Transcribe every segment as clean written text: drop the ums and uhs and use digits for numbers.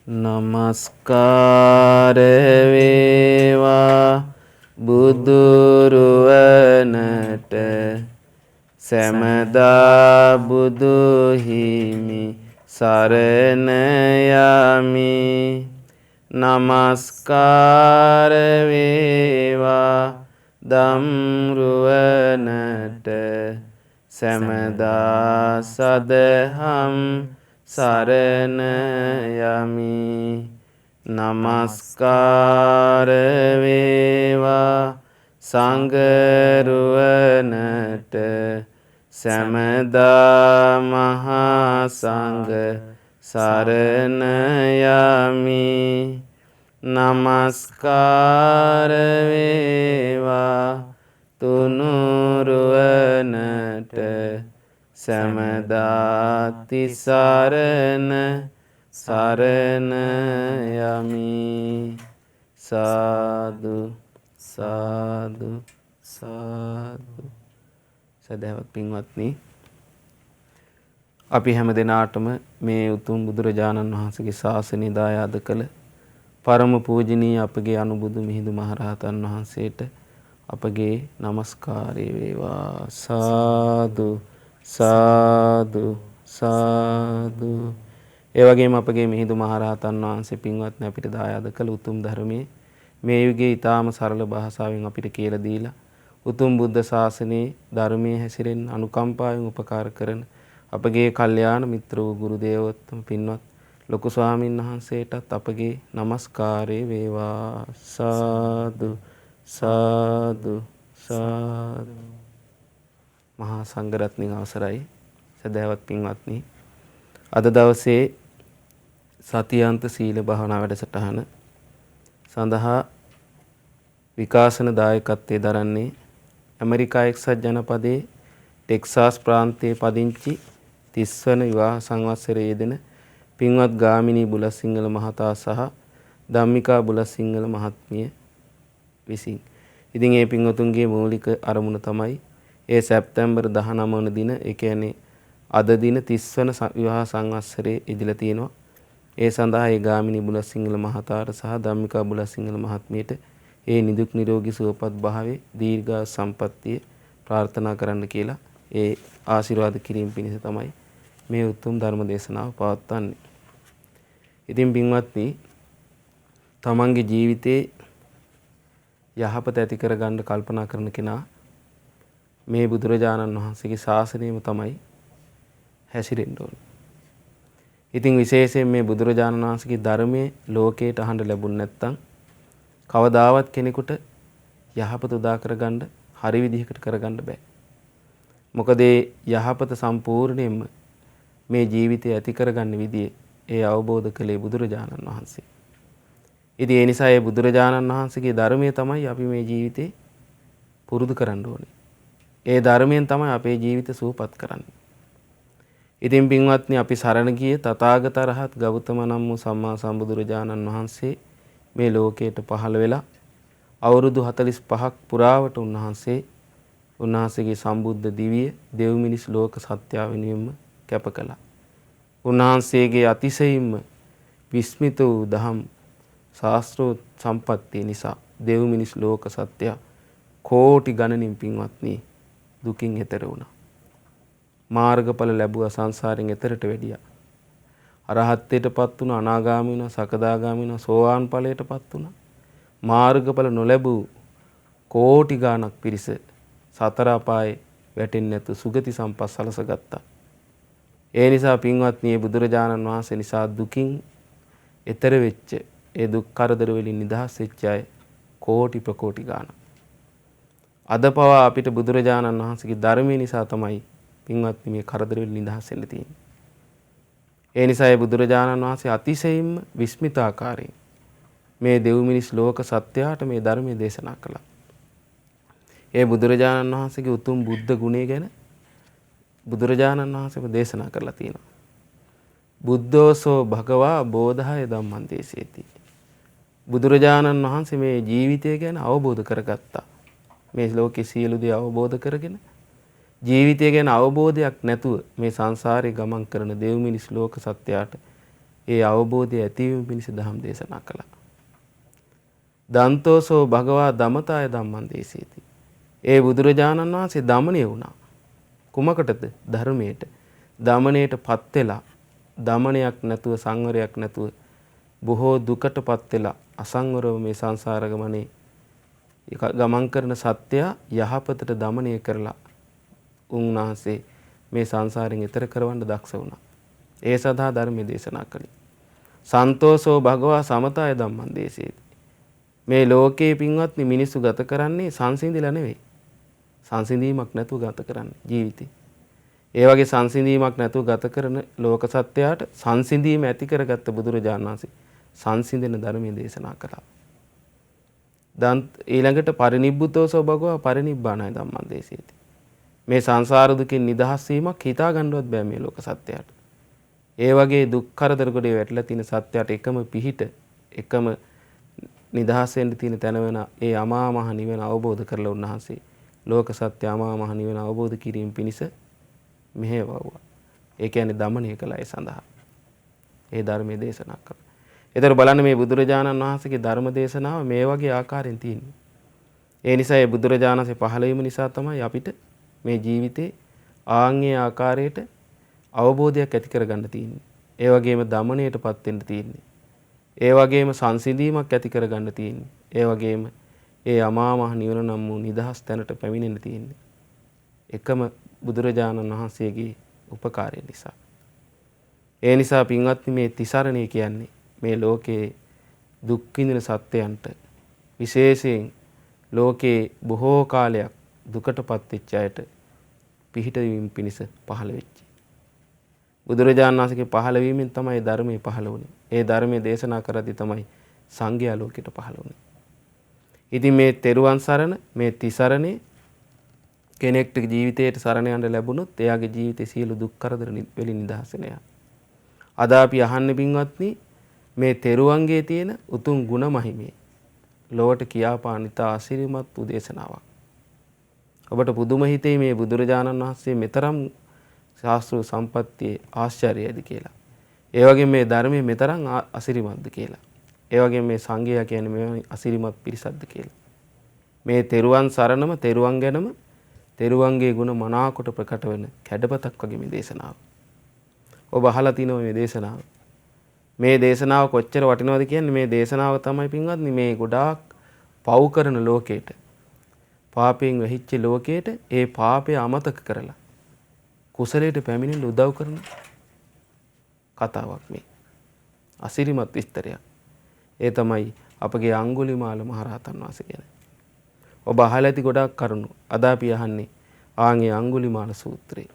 නමස්කාර වේවා බුදුරුවනට සැමදා බුදු හිමි සරණ යමි. නමස්කාර වේවා ධම්රුවනට සැමදා සදහම් සරණ යමි. නමස්කාර වේවා සංඝරුවනට සැමදා මහා සංඝ සරණ යමි. නමස්කාර වේවා තුනුරුවනට සැමදා තිසරණ සරණ යමි. සාදු සාදු සාදු. සදහවත් පින්වත්නි, අපි හැම දිනාටම මේ උතුම් බුදුරජාණන් වහන්සේගේ ශාසනය දායාද කළ පරම පූජනීය අපගේ අනුබුදු මිහිඳු මහරහතන් වහන්සේට අපගේ নমස්කාරය වේවා. සාදු සාදු සාදු. ඒ වගේම අපගේ මිහිඳු මහරහතන් වහන්සේ පින්වත්නි අපිට දායාද කළ උතුම් ධර්මයේ මේ යුගයේ ඊටාම සරල භාෂාවෙන් අපිට කියලා දීලා උතුම් බුද්ධ ශාසනයේ ධර්මයේ හැසිරෙන්න අනුකම්පාවෙන් උපකාර කරන අපගේ කල්යාණ මිත්‍ර වූ ගුරු දේවෝත්තම පින්වත් ලොකු ස්වාමීන් වහන්සේටත් අපගේ নমස්කාරය වේවා. සාදු සාදු සාදු. මහා සංඝරත්නයන් අවසරයි. සදහවත් පින්වත්නි, අද දවසේ සතියාන්ත සීල භාවනා වැඩසටහන සඳහා විකාශන දායකත්වයේ දරන්නේ ඇමරිකා එක්සත් ජනපදයේ ටෙක්සාස් ප්‍රාන්තයේ පදිංචි 30 වන විවාහ සංවත්සරයේ යෙදෙන පින්වත් ගාමිණී බුලත්සිංහල මහතා සහ ධම්මිකා බුලත්සිංහල මහත්මිය විසින්. ඉතින් මේ පින්වතුන්ගේ මූලික අරමුණ තමයි ඒ සැප්තැම්බර් 19 වන දින, ඒ කියන්නේ අද දින 30 වන විවාහ සංවත්සරයේ ඉදිලා තියෙනවා. ඒ සඳහා ඒ ගාමිණී බුලත්සිංහල මහතාට සහ ධම්මිකා බුලත්සිංහල මහත්මියට ඒ නිදුක් නිරෝගී සුවපත් භාවයේ දීර්ඝ සම්පන්නිය ප්‍රාර්ථනා කරන්න කියලා ඒ ආශිර්වාද කිරීම පිණිස තමයි මේ උතුම් ධර්ම දේශනාව පවත්වන්නේ. ඉතින් පින්වත්නි, තමන්ගේ ජීවිතේ යහපත ඇති කරගන්න කල්පනා කරන කෙනා මේ බුදුරජාණන් වහන්සේගේ ශාසනයම තමයි හැසිරෙන්න ඕනේ. ඉතින් විශේෂයෙන් මේ බුදුරජාණන් වහන්සේගේ ධර්මයේ ලෝකයට අහන්න ලැබුණ නැත්නම් කවදාවත් කෙනෙකුට යහපත උදා කරගන්න හරි විදිහකට කරගන්න බෑ. මොකද ඒ යහපත සම්පූර්ණයෙන්ම මේ ජීවිතය ඇති කරගන්න විදිය ඒ අවබෝධ කළේ බුදුරජාණන් වහන්සේ. ඉතින් ඒ නිසා ඒ බුදුරජාණන් වහන්සේගේ ධර්මය තමයි අපි මේ ජීවිතේ පුරුදු කරන්න ඕනේ. ඒ ධර්මයෙන් තමයි අපේ ජීවිත සුවපත් කරන්නේ. ඉතින් පින්වත්නි, අපි සරණ ගියේ තථාගත රහත් ගෞතම නම් වූ සම්මා සම්බුදුරජාණන් වහන්සේ මේ ලෝකයට පහළ වෙලා අවුරුදු 45ක් පුරාවට උන්වහන්සේගේ සම්බුද්ධ දිවිය දෙව් මිනිස් ලෝක සත්‍ය වෙනුවෙන්ම කැප කළා. උන්වහන්සේගේ අතිශයින්ම විස්මිත වූ දහම් ශාස්ත්‍රෝත් සම්පත්තිය නිසා දෙව් මිනිස් ලෝක සත්‍ය කෝටි ගණනින් පින්වත්නි දුකින් එතර වුණා. මාර්ගඵල ලැබුවා, සංසාරයෙන් එතරට වැඩියා. අරහත්ත්වයටපත් වුණා, අනාගාමී වුණා, සකදාගාමී වුණා, සෝවාන් ඵලයටපත් වුණා. මාර්ගඵල නොලැබූ කෝටි ගාණක් පිරිස සතර අපායේ වැටෙන්නේ නැතු සුගති සම්පත් සලසගත්තා. ඒ නිසා පින්වත්නි, මේ බුදුරජාණන් වහන්සේ නිසා දුකින් එතර වෙච්ච, ඒ දුක් කරදර වලින් නිදහස් වෙච්ච අය කෝටි ප්‍රකෝටි ගාණක්. අද පවා අපිට බුදුරජාණන් වහන්සේගේ ධර්මය නිසා තමයි පින්වත්නි මේ කරදර වලින් නිදහස් වෙන්න තියෙන්නේ. ඒ නිසා ඒ බුදුරජාණන් වහන්සේ අතිශයින්ම විස්මිත ආකාරයෙන් මේ දෙව් මිනිස් ලෝක සත්‍යයට මේ ධර්මයේ දේශනා කළා. ඒ බුදුරජාණන් වහන්සේගේ උතුම් බුද්ධ ගුණය ගැන බුදුරජාණන් වහන්සේම දේශනා කරලා තියෙනවා. බුද්ධෝසෝ භගවා බෝධාය ධම්මං දේශේති. බුදුරජාණන් වහන්සේ මේ ජීවිතය ගැන අවබෝධ කරගත්තා. මේ ලෝකේ සියලු දේ අවබෝධ කරගෙන ජීවිතය ගැන අවබෝධයක් නැතුව මේ සංසාරේ ගමන් කරන දෙව් මිනිස් ලෝක සත්‍යයට ඒ අවබෝධය ඇතිවීම පිණිස ධම් දේශනා කළා. දන්තෝසෝ භගවා දමතාය ධම්මං දේශේති. ඒ බුදුරජාණන් වහන්සේ දමණය වුණා. කුමකටද? ධර්මයට. දමණයට පත් වෙලා දමණයක් නැතුව සංවරයක් නැතුව බොහෝ දුකටපත් වෙලා අසංවරව මේ සංසාර ගමනේ ගමන් කරන සත්‍යය යහපතට දමණය කරලා උන්වහන්සේ මේ සංසාරයෙන් එතර කරවන්න දක්ෂ වුණා. ඒ සඳහා ධර්මයේ දේශනා කළේ. සන්තෝෂෝ භගවා සමතාය ධම්මං දේශේති. මේ ලෝකයේ පින්වත්නි මිනිස්සු ගත කරන්නේ සංසිඳිලා නෙවෙයි. සංසිඳීමක් නැතුව ගත කරන්නේ ජීවිතේ. ඒ වගේ සංසිඳීමක් නැතුව ගත කරන ලෝක සත්‍යයට සංසිඳීම ඇති කරගත්ත බුදුරජාණන් වහන්සේ සංසිඳන ධර්මයේ දේශනා කළා. ඊළඟට පරිනිබ්බුතෝසෝ භගවා පරිනිබ්බාණය ධම්මං දේශේති. මේ සංසාර දුකින් නිදහස් වීමක් හිතා ගන්නවත් බෑ මේ ලෝක සත්‍යයට. ඒ වගේ දුක් කරදර ගොඩේ වැටලා තියෙන සත්‍යයට එකම පිහිට එකම නිදහස් වෙන්න තියෙන තැන වෙන ඒ අමා මහ නිවන අවබෝධ කරලා උන්වහන්සේ ලෝක සත්‍ය අමා මහ නිවන අවබෝධ කිරීම පිණිස මෙහෙවවුවා. ඒ කියන්නේ දමණය කළා ඒ සඳහා. ඒ ධර්මයේ දේශනා කළා. ඒතර බලන්න මේ බුදුරජාණන් වහන්සේගේ ධර්ම දේශනාව මේ වගේ ආකාරයෙන් තියෙනවා. ඒ නිසා ඒ බුදුරජාණන්සේ පහළ වීම නිසා තමයි අපිට මේ ජීවිතේ ආන්ගේ ආකාරයට අවබෝධයක් ඇති කරගන්න තියෙන්නේ. ඒ වගේම දමණයටපත් වෙන්න තියෙන්නේ. ඒ වගේම සංසිඳීමක් ඇති කරගන්න තියෙන්නේ. ඒ වගේම ඒ අමා මහ නිවන නම් වූ නිදහස් තැනට පැමිණෙන්න තියෙන්නේ. එකම බුදුරජාණන් වහන්සේගේ උපකාරය නිසා. ඒ නිසා පින්වත්නි මේ තිසරණය කියන්නේ මේ ලෝකේ දුක් විඳින සත්‍යයන්ට විශේෂයෙන් ලෝකේ බොහෝ කාලයක් දුකටපත් වෙච්ච අයට පිහිට වීම පිණිස පහළ වෙච්ච. බුදුරජාණන් වහන්සේගේ පහළ වීමෙන් තමයි ධර්මයේ පහළ වුණේ. ඒ ධර්මයේ දේශනා කරද්දී තමයි සංඝයා ලෝකෙට පහළ වුණේ. ඉතින් මේ තෙරුවන් සරණ මේ තිසරණේ කෙනෙක්ට ජීවිතයට සරණ යන්න ලැබුණොත් එයාගේ ජීවිතේ සියලු දුක් කරදර වලින් නිදහස් වෙනවා. අද අපි අහන්නේ පින්වත්නි මේ තෙරුවන්ගේ තියෙන උතුම් ගුණ මහිමේ ලොවට කියාපාන ඉතා අසිරිමත් වූ දේශනාවක්. ඔබට පුදුම හිතේ මේ බුදුරජාණන් වහන්සේ මෙතරම් ශාස්ත්‍රීය සම්පත්තියේ ආශ්චර්යයද කියලා. ඒ වගේම මේ ධර්මයේ මෙතරම් අසිරිමත්ද කියලා. ඒ වගේම මේ සංඝයා කියන්නේ මේ අසිරිමත් පිරිසක්ද කියලා. මේ තෙරුවන් සරණම තෙරුවන් ගැනම තෙරුවන්ගේ ගුණ මනාකොට ප්‍රකට වෙන කැඩපතක් වගේ මේ දේශනාව. ඔබ අහලා තිනව මේ දේශනාව. මේ දේශනාව කොච්චර වටිනවද කියන්නේ මේ දේශනාව තමයි පින්වත්නි මේ ගොඩාක් පව් කරන ලෝකයට පාපයෙන් වැහිච්ච ලෝකයට ඒ පාපය අමතක කරලා කුසලයට පැමිණෙන්න උදව් කරන කතාවක් මේ. අසිරිමත් විස්තරයක්. ඒ තමයි අපගේ අඟුලිමාල මහරහතන් වහන්සේ ගැන. ඔබ අහලා ඇති ගොඩාක් කරුණු. අද අපි අහන්නේ ආන්ගේ අඟුලිමාල සූත්‍රය.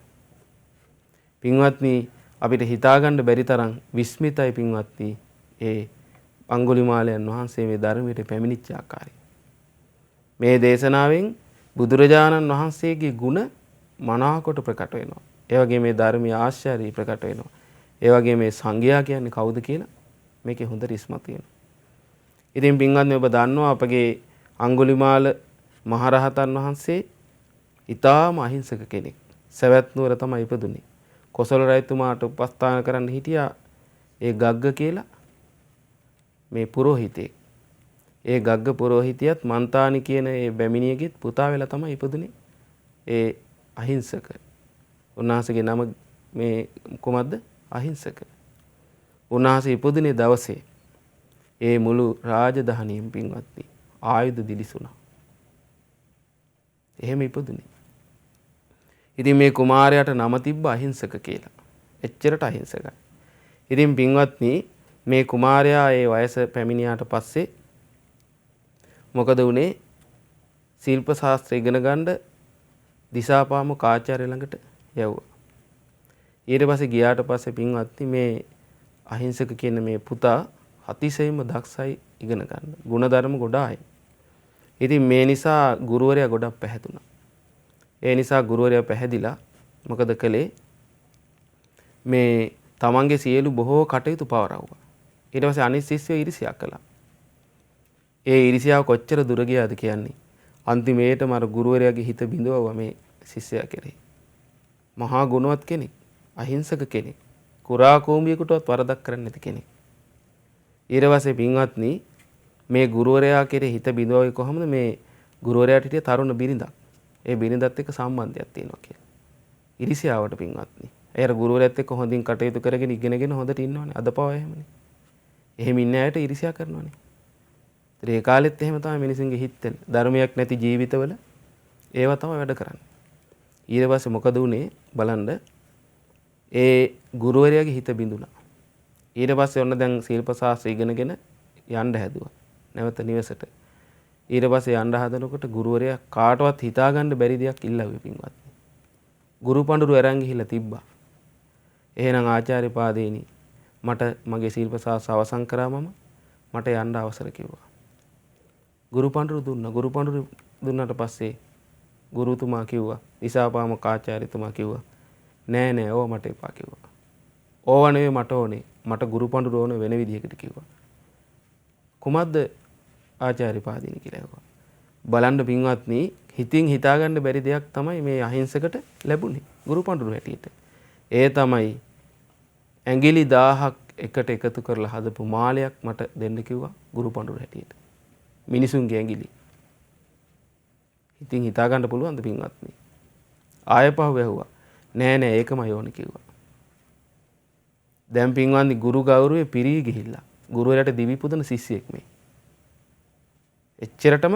පින්වත්නි අපිට හිතාගන්න බැරි තරම් විස්මිතයි පින්වත්නි ඒ අඟුලිමාලයන් වහන්සේ මේ ධර්මයට පැමිණිච්ච ආකාරය. මේ දේශනාවෙන් බුදුරජාණන් වහන්සේගේ ගුණ මනාකොට ප්‍රකට වෙනවා. ඒ වගේ මේ ධර්මීය ආශ්චර්ය ප්‍රකට වෙනවා. ඒ වගේ මේ සංඝයා කියන්නේ කවුද කියලා මේකේ හොඳට ඉස්මතු වෙනවා. ඉතින් පින්වත්නි ඔබ දන්නවා අපගේ අඟුලිමාල මහරහතන් වහන්සේ ඊටාම අහිංසක කෙනෙක්. සවැත් නුවර තමයි ඉපදුනේ. කොසල් රජතුමාට උපස්ථාන කරන්න හිටියා ඒ ගග්ග කියලා මේ පුරෝහිතෙක්. ඒ ගග්ග පුරෝහිතියත් මන්තානි කියන ඒ බැමිණියගෙත් පුතා වෙලා තමයි ඉපදුනේ. ඒ අහිංසක. උන්වහන්සේගේ නම මේ කොහොමද? අහිංසක. උන්වහන්සේ ඉපදුනේ දවසේ ඒ මුළු රාජධානියම පින්වත්නි ආයුධ දිලිසුණා. එහෙම ඉපදුනේ. ඉතින් මේ කුමාරයාට නම තිබ්බ අහිංසක කියලා. එච්චරට අහිංසකයි. ඉතින් පින්වත්නි මේ කුමාරයා ඒ වයස පැමිණියාට පස්සේ මොකද වුනේ? ශිල්ප ශාස්ත්‍ර ඉගෙන ගන්න දිසාපාමොක් ආචාර්ය ළඟට යවුවා. ඊට පස්සේ ගියාට පස්සේ පින්වත්නි මේ අහිංසක කියන මේ පුතා අතිශයින්ම දක්ෂයි ඉගෙන ගන්න. ගුණධර්ම ගොඩායි. ඉතින් මේ නිසා ගුරුවරයා ගොඩක් පැහැදුනා. ඒ නිසා ගුරුවරයා පැහැදිලා මොකද කළේ? මේ තමන්ගේ සියලු බොහෝ කටයුතු පවරවුවා. ඊට පස්සේ අනිත් ශිෂ්‍යයෝ ඊර්ෂ්‍යා කළා. ඒ ඊර්ෂ්‍යාව කොච්චර දුර ගියාද කියන්නේ අන්තිමේටම අර ගුරුවරයාගේ හිත බිඳවුවා මේ ශිෂ්‍යයා කෙරෙහි. මහා ගුණවත් කෙනෙක්, අහිංසක කෙනෙක්. කුරා කූඹියෙකුටවත් වරදක් කරන්නේ නැති කෙනෙක්. ඊට පස්සේ පින්වත්නි මේ ගුරුවරයා කෙරේ හිත බිඳවයි කොහොමද මේ ගුරුවරයාට හිටිය තරුණ බිරිඳක්. ඒ බිරිඳත් එක්ක සම්බන්ධයක් තියෙනවා කියලා. ඉරිසියාවට පින්වත්නි. එයාට ගුරුවරයාත් එක්ක හොඳින් කටයුතු කරගෙන ඉගෙනගෙන හොඳට ඉන්නවනේ. අද පවා එහෙමනේ. එහෙම ඉන්න අයට ඉරිසියා කරනවනේ. ඒ කාලෙත් එහෙම තමයි මිනිසුන්ගේ හිතෙන් ධර්මයක් නැති ජීවිතවල ඒවා තමයි වැඩ කරන්නේ. ඊට පස්සේ මොකද වුනේ බලන්න ඒ ගුරුවරයාගේ හිත බිඳුණා. ඊට පස්සේ ඔන්න දැන් ශිල්ප ශාස්ත්‍ර ඉගෙනගෙන යන්න හැදුවා. නැවත නිවසට. ඊට පස්සේ යන්න හදනකොට ගුරුවරයා කාටවත් හිතාගන්න බැරි දෙයක් ඉල්ලුවේ පින්වත්නි. ගුරු පඬුරු අරන් ගිහිල්ලා තිබ්බා. එහෙනම් ආචාර්ය පාදේනි මට මගේ ශිල්ප ශාස්ත්‍ර අවසන් කරා මට යන්න අවසර කිව්වා. ගුරු පඬුරු දුන්නා. ගුරු පඬුරු දුන්නාට පස්සේ ගුරුතුමා කිව්වා දිසාපාමොක් ආචාර්යතුමා කිව්වා නෑ ඕව මට එපා කිව්වා. ඕව නෙවෙයි මට ඕනේ. මට ගුරු පඬුරු ඕනේ වෙන විදිහකට කිව්වා. කුමක්ද ආචාර්ය පාදිනී කියලා කිව්වා. බලන්න පින්වත්නි හිතින් හිතාගන්න බැරි දෙයක් තමයි මේ අහිංසකට ලැබුණේ ගුරු පඬුරු හැටියට. ඒ තමයි ඇඟිලි 1000ක් එකට එකතු කරලා හදපු මාලයක් මට දෙන්න කිව්වා ගුරු පඬුරු හැටියට. මිනිසුන්ගේ ඇඟිලි. ඉතින් හිතා ගන්න පුළුවන්ද පින්වත්නි? ආයෙ පහු වැහුවා. නෑ ඒකමයි ඕනේ කිව්වා. දැන් පින්වත්නි ගුරු ගෞරවය පිරී ගිහිල්ලා. ගුරුවරයාට දිවි පුදන ශිෂ්‍යෙක් මේ. එච්චරටම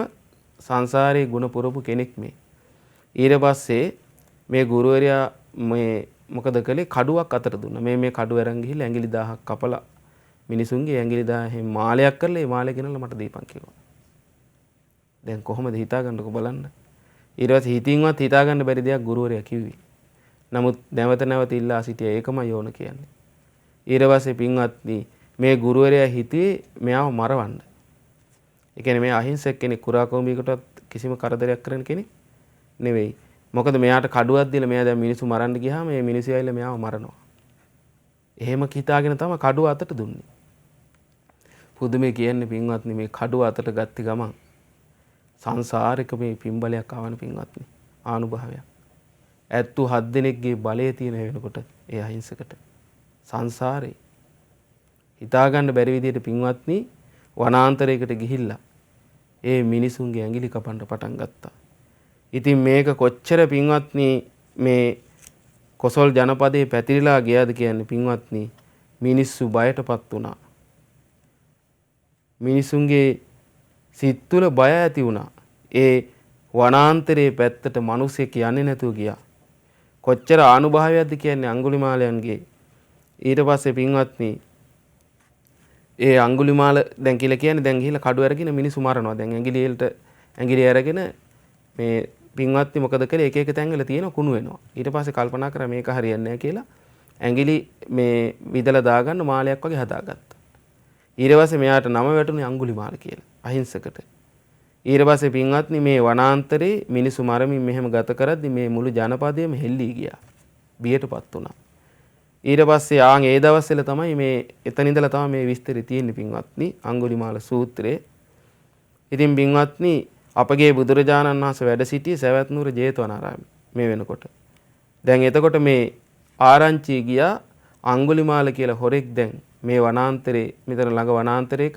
සංසාරේ ගුණ පුරපු කෙනෙක් මේ. ඊට පස්සේ මේ ගුරුවරයා මේ මොකද කළේ කඩුවක් අතට දුන්නා. මේ කඩුව අරන් ගිහිල්ලා ඇඟිලි 1000ක් කපලා මිනිසුන්ගේ ඇඟිලි 1000 මාලයක් කරලා ඒ මාලය ගෙනල්ලා මට දීපන් කිව්වා. දැන් කොහොමද හිතාගන්නකො බලන්න. ඊට පස්සේ හිතින්වත් හිතාගන්න බැරි දෙයක් ගුරුවරයා කිව්වේ. නමුත් නැවත ඉල්ලා සිටියා ඒකමයි ඕන කියන්නේ. ඊට පස්සේ පින්වත්නි මේ ගුරුවරයා හිතුවේ මෙයාව මරවන්න. ඒ කියන්නේ මේ අහිංසක කෙනෙක් කුරා කෝඹියකටවත් කිසිම කරදරයක් කරන කෙනෙක් නෙවෙයි. මොකද මෙයාට කඩුවක් දීලා මෙයා දැන් මිනිස්සු මරන්න ගියාම මේ මිනිස්සු ඇවිල්ලා මෙයාව මරනවා. එහෙම හිතාගෙන තමයි කඩුව අතට දුන්නේ. පුදුමේ කියන්නේ පින්වත්නි මේ කඩුව අතට ගත්ත ගමන් සංසාරික මේ පින්බලයක් ආවන පින්වත්නි ආනුභාවයක්. ඇත්තු 7 දෙනෙක්ගේ බලය තියෙන වෙනකොට ඒ අහිංසකට සංසාරේ හිතා ගන්න බැරි විදිහට පින්වත්නි වනාන්තරයකට ගිහිල්ලා ඒ මිනිසුන්ගේ ඇඟිලි කපන්න පටන් ගත්තා. ඉතින් මේක කොච්චර පින්වත්නි මේ කොසල් ජනපදයේ පැතිරිලා ගියාද කියන්නේ පින්වත්නි මිනිස්සු බයටපත් වුණා. මිනිසුන්ගේ සිත් තුළ බය ඇති වුණා. ඒ වනාන්තරයේ පැත්තට මිනිසෙක් යන්නේ නැතුව ගියා. කොච්චර ආනුභාවයක්ද කියන්නේ අඟුලිමාලයන්ගේ. ඊට පස්සේ පින්වත්නි ඒ අඟුලිමාල දැන් කියලා කියන්නේ දැන් ගිහිල්ලා කඩුව අරගෙන මිනිස්සු මරනවා. දැන් ඇඟිලි අරගෙන මේ පින්වත්නි මොකද කළේ එක එක තැන්වල තියෙන කුණු වෙනවා. ඊට පස්සේ කල්පනා කරා මේක හරියන්නේ නැහැ කියලා ඇඟිලි මේ විදලා දාගන්න මාලයක් වගේ හදාගත්තා. ඊට පස්සේ මෙයාට නම වැටුනේ අඟුලිමාල කියලා. අහිංසකට. ඊට පස්සේ පින්වත්නි මේ වනාන්තරේ මිනිස්සු මරමින් මෙහෙම ගත කරද්දි මේ මුළු ජනපදයේම හෙල්ලී ගියා. බියටපත් වුණා. ඊට පස්සේ ඒ දවස්වල තමයි මේ එතන ඉඳලා තමයි මේ විස්තරය තියෙන්නේ පින්වත්නි අඟුලිමාල සූත්‍රයේ. ඉතින් පින්වත්නි අපගේ බුදුරජාණන් වහන්සේ වැඩ සිටියේ සවැත් නුවර ජේතවනාරාමයේ මේ වෙනකොට. දැන් එතකොට මේ ආරංචි ගියා අඟුලිමාල කියලා හොරෙක් දැන් මේ වනාන්තරේ මෙතන ළඟ වනාන්තරයක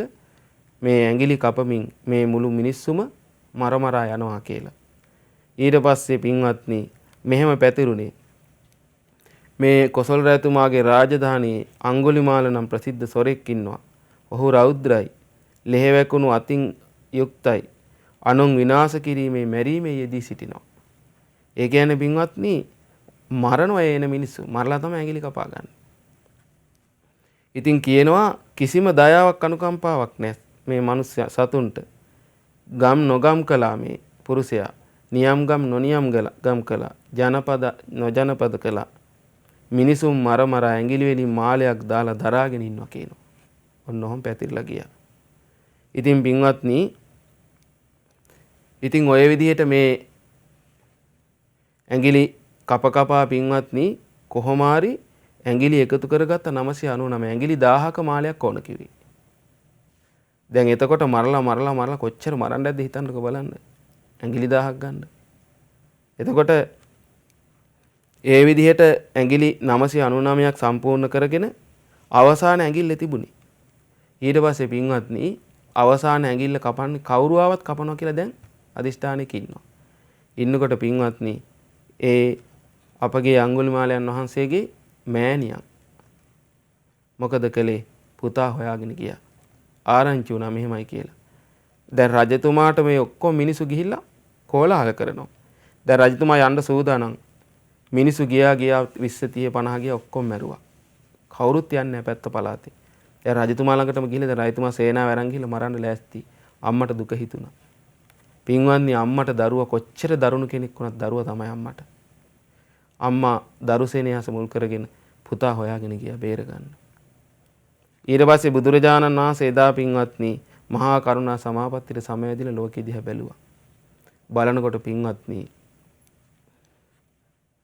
මේ ඇඟිලි කපමින් මේ මුළු මිනිස්සුම මරමරා යනවා කියලා. ඊට පස්සේ පින්වත්නි මෙහෙම පැතිරුණේ මේ කොසල් රජතුමාගේ රාජධානියේ අඟුලිමාල නම් ප්‍රසිද්ධ සොරෙක් ඉන්නවා. ඔහු රෞද්‍රයි, ලෙහෙවැකුණු අතින් යුක්තයි. අනුන් විනාශ කිරීමේ මැරීමේ යෙදී සිටිනවා. ඒ කියන්නේ පින්වත්නි මරනවා එන මිනිස්සු. මරලා තමයි ඇඟිලි කපා ගන්න. ඉතින් කියනවා කිසිම දයාවක් අනුකම්පාවක් නැහැ මේ මිනිස්සු සතුන්ට. ගම් නොගම් කළා මේ පුරුෂයා. නියම් ගම් නොනියම් ගම් කළා. ජනපද නොජනපද කළා. මිනිසුන් මර ඇඟිලි වලින් මාලයක් දාලා දරාගෙන ඉන්නවා කියනවා. ඔන්න ඔහොම පැතිරලා ගියා. ඉතින් පින්වත්නි ඉතින් ඔය විදිහට මේ ඇඟිලි කපා පින්වත්නි කොහොම හරි ඇඟිලි එකතු කරගත්ත 999 ඇඟිලි 1000ක මාලයක් ඕන කිව්වේ. දැන් එතකොට මරලා කොච්චර මරන්නද හිතන්නකෝ බලන්න. ඇඟිලි 1000ක් ගන්න. එතකොට ඒ විදිහට ඇඟිලි 999ක් සම්පූර්ණ කරගෙන අවසාන ඇඟිල්ල තිබුණේ. ඊට පස්සේ පින්වත්නි අවසාන ඇඟිල්ල කපන්නේ කවුරු ආවත් කපනවා කියලා දැන් අදිෂ්ඨානෙක ඉන්නවා. ඉන්නකොට පින්වත්නි ඒ අපගේ අඟුලිමාලයන් වහන්සේගේ මෑණියන් මොකද කළේ? පුතා හොයාගෙන ගියා. ආරංචි වුණා මෙහෙමයි කියලා. දැන් රජතුමාට මේ ඔක්කොම මිනිස්සු ගිහිල්ලා කෝලාහල කරනවා. දැන් රජතුමා යන්න සූදානම්. මිනිස්සු ගියා 20 30 50 ගියා ඔක්කොම මැරුවා. කවුරුත් යන්නේ නැහැ පැත්ත පළාතේ. දැන් රජතුමා ළඟටම ගිහිල්ලා දැන් රජතුමා සේනාව අරන් ගිහිල්ලා මරන්න ලෑස්ති. අම්මට දුක හිතුණා. පින්වත්නි අම්මට දරුවා කොච්චර දරුණු කෙනෙක් වුණත් දරුවා තමයි අම්මට. අම්මා දරු සේනයස මුල් කරගෙන පුතා හොයාගෙන ගියා බේර ගන්න. ඊට පස්සේ බුදුරජාණන් වහන්සේ එදා පින්වත්නි මහා කරුණා සමාපත්තියට සමවැදිලා ලෝකෙ දිහා බැලුවා. බලනකොට පින්වත්නි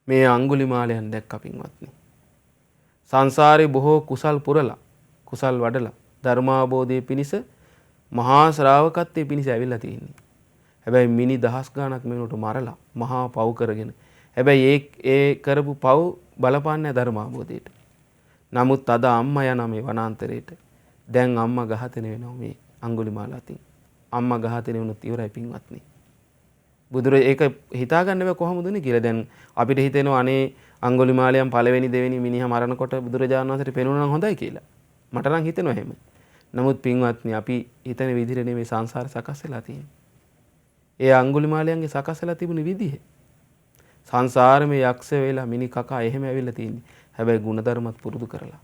මේ අඟුලිමාලයන් දැක්ක පින්වත්නි. සංසාරේ බොහෝ කුසල් පුරලා කුසල් වඩලා ධර්මාබෝධයේ පිණිස මහා ශ්‍රාවකත්වයේ පිණිස ඇවිල්ලා තියෙන්නේ. හැබැයි මිනි දහස් ගාණක් මෙන්නට මරලා මහා පව් කරගෙන. හැබැයි ඒ කරපු පව් බලපාන්නේ ධර්මාබෝධයට. නමුත් අද අම්මා යන මේ වනාන්තරයට දැන් අම්මා ඝාතනය වෙනවා මේ අඟුලිමාල අතින්. අම්මා ඝාතනය වුණොත් ඉවරයි පින්වත්නි. ඒක හිතා ගන්න බෑ කොහොමද උනේ කියලා. දැන් අපිට හිතෙනවා අනේ අඟුලිමාලයන් පළවෙනි දෙවෙනි මිනිහා මරනකොට බුදුරජාණන් වහන්සේට පෙනුණා නම් හොඳයි කියලා. මට නම් හිතෙනවා එහෙම. නමුත් පින්වත්නි අපි හිතන විදිහට නෙමෙයි සංසාර සකස් වෙලා තියෙන්නේ. ඒ අඟුලිමාලයන්ගේ සකස් වෙලා තිබුණේ විදිහ. සංසාරේ යක්ෂ වෙලා මිනි කකා එහෙම ඇවිල්ලා තින්නේ. හැබැයි ಗುಣධර්මත් පුරුදු කරලා.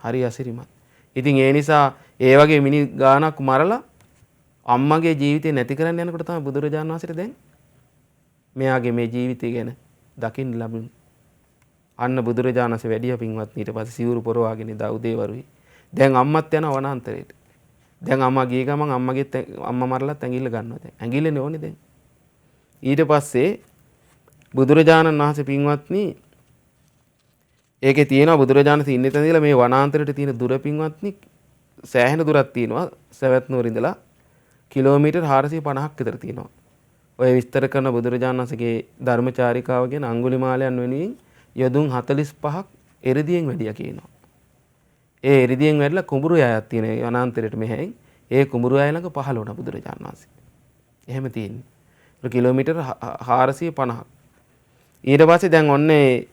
හරි අසිරිමත්. ඉතින් ඒ නිසා ඒ වගේ මිනි ගානක් මරලා අම්මගේ ජීවිතේ නැති කරන්න යනකොට තමයි බුදුරජාණන් වහන්සේට දැන් මෙයාගේ මේ ජීවිතය ගැන දකින්න ලැබුණේ. අන්න බුදුරජාණන් වහන්සේ වැඩිය පින්වත්නි ඊට පස්සේ සිවුරු පොරවාගෙන ඉදා උදේවරුයි. දැන් අම්මත් යනවා වනාන්තරයට. දැන් අම්මා ගිය ගමන් අම්මා මරලත් ඇඟිල්ල ගන්නවා දැන්. ඇඟිල්ලනේ ඕනේ දැන්. ඊට පස්සේ බුදුරජාණන් වහන්සේ පින්වත්නි ඒකේ තියෙනවා බුදුරජාණන් ඉන්න තැන ඉඳලා මේ වනාන්තරයට තියෙන දුර පින්වත්නි සෑහෙන දුරක් තියෙනවා. සවැත් නුවර ඉඳලා කිලෝමීටර් 450ක් විතර තියෙනවා. ඔය විස්තර කරන බුදුරජාණන් වහන්සේගේ ධර්මචාරිකාව ගැන අඟුලිමාලයන් වෙනුවෙන් යදුන් 45ක් එරිදියෙන් වැඩියා කියනවා. ඒ එරිදියෙන් වැඩිලා කුඹුරු යයක් තියෙන වනාන්තරයට මෙහෙන් ඒ කුඹුරු යය ළඟ පහළ වුණා බුදුරජාණන් වහන්සේ. එහෙම තියෙන්නේ. කිලෝමීටර් 450ක්. ඊට පස්සේ දැන් ඔන්නේ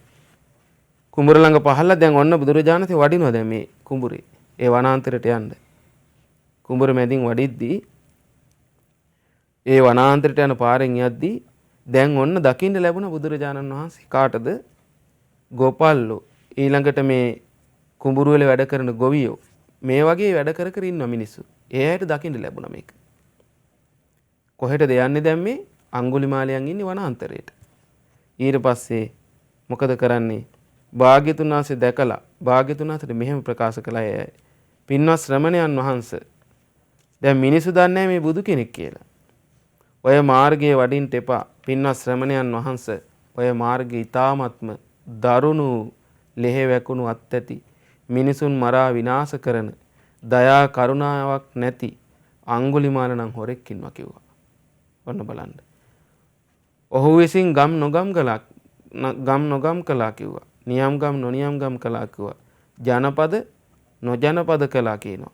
කුඹුර ළඟ පහළලා දැන් ඔන්න බුදුරජාණන් වහන්සේ වඩිනවා දැන් මේ කුඹුරේ. ඒ වනාන්තරයට යන්න. කුඹුර මැදින් වඩිද්දී ඒ වනාන්තරයට යන පාරෙන් යද්දී දැන් ඔන්න දකින්න ලැබුණ බුදුරජාණන් වහන්සේ කාටද? ගෝපල්ලෝ ඊළඟට මේ කුඹුරු වල වැඩ කරන ගොවියෝ මේ වගේ වැඩ කර කර ඉන්න මිනිස්සු. ඒ ඇයට දකින්න ලැබුණා මේක. කොහෙටද යන්නේ දැන් මේ අඟුලිමාලයන් ඉන්නේ වනාන්තරයට. ඊට පස්සේ මොකද කරන්නේ? භාග්‍යතුන් වහන්සේ දැකලා භාග්‍යතුන් වහන්සේට මෙහෙම ප්‍රකාශ කළා. පින්වත් ශ්‍රමණයන් වහන්සේ දැන් මිනිස්සු දන්නේ මේ බුදු කෙනෙක් කියලා. ඔය මාර්ගයේ වඩින්න එපා. පින්වත් ශ්‍රමණයන් වහන්සේ ඔය මාර්ගයේ ඊ타ත්ම දරුණු ලෙහෙ වැකුණු අත් ඇති මිනිසුන් මරා විනාශ කරන දයා කරුණාවක් නැති අඟුලිමාල නම් හොරෙක් ඉන්නවා කිව්වා. ඔන්න බලන්න. ඔහු විසින් ගම් නොගම් කළා කිව්වා. නියම් ගම් නොනියම් ගම් කළා කිව්වා. ජනපද නොජනපද කළා කියනවා.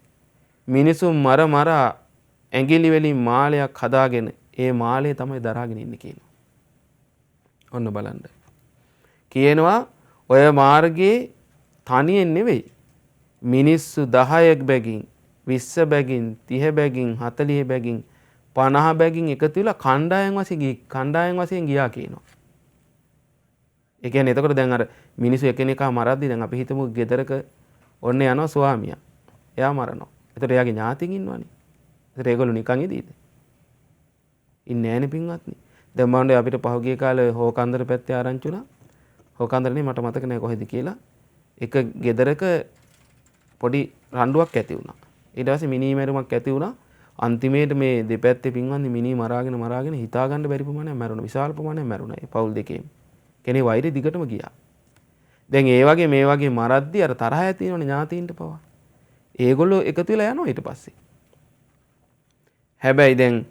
මිනිසුන් මරා ඇඟිලි වලින් මාලයක් හදාගෙන ඒ මාලය තමයි දරාගෙන ඉන්නේ කියනවා. ඔන්න බලන්න. කියනවා ඔය මාර්ගයේ තනියෙන් නෙවෙයි මිනිස්සු 10ක් බැගින් 20 බැගින් 30 බැගින් 40 බැගින් 50 බැගින් එකතු වෙලා කණ්ඩායම් වශයෙන් ගියා කියනවා. ඒ කියන්නේ එතකොට දැන් අර මිනිස්සු එකිනෙකා මරද්දි දැන් අපි හිතමු ගෙදරක ඔන්න යනවා ස්වාමියා. එයා මරනවා. එතකොට එයාගේ ඥාතින් ඉන්නවනේ. එතකොට ඒගොල්ලෝ නිකන් ඉදීද? ඉන්නේ නැහනේ පින්වත්නි. දැන් මන්නේ අපිට පහුගිය කාලේ හෝකන්දර පැත්තේ ආරංචි වුණා. හෝකන්දරනේ මට මතක නැහැ කොහෙද කියලා. එක ගෙදරක පොඩි රණ්ඩුවක් ඇති වුණා. ඊට පස්සේ මිනි මැරුමක් ඇති වුණා. අන්තිමේට මේ දෙපැත්තේ පින්වත්නි මිනි මරාගෙන හිතා ගන්න බැරි ප්‍රමාණයක් මැරුණා. විශාල ප්‍රමාණයක් මැරුණා. ඒ පවුල් දෙකේම. කෙනේ වෛරය දිගටම ගියා. දැන් ඒ වගේ මේ වගේ මරද්දි අර තරහ ඇති වෙනවනේ ඥාතීන්ට පවා. ඒගොල්ලෝ එකතු වෙලා යනවා ඊට පස්සේ. හැබැයි දැන්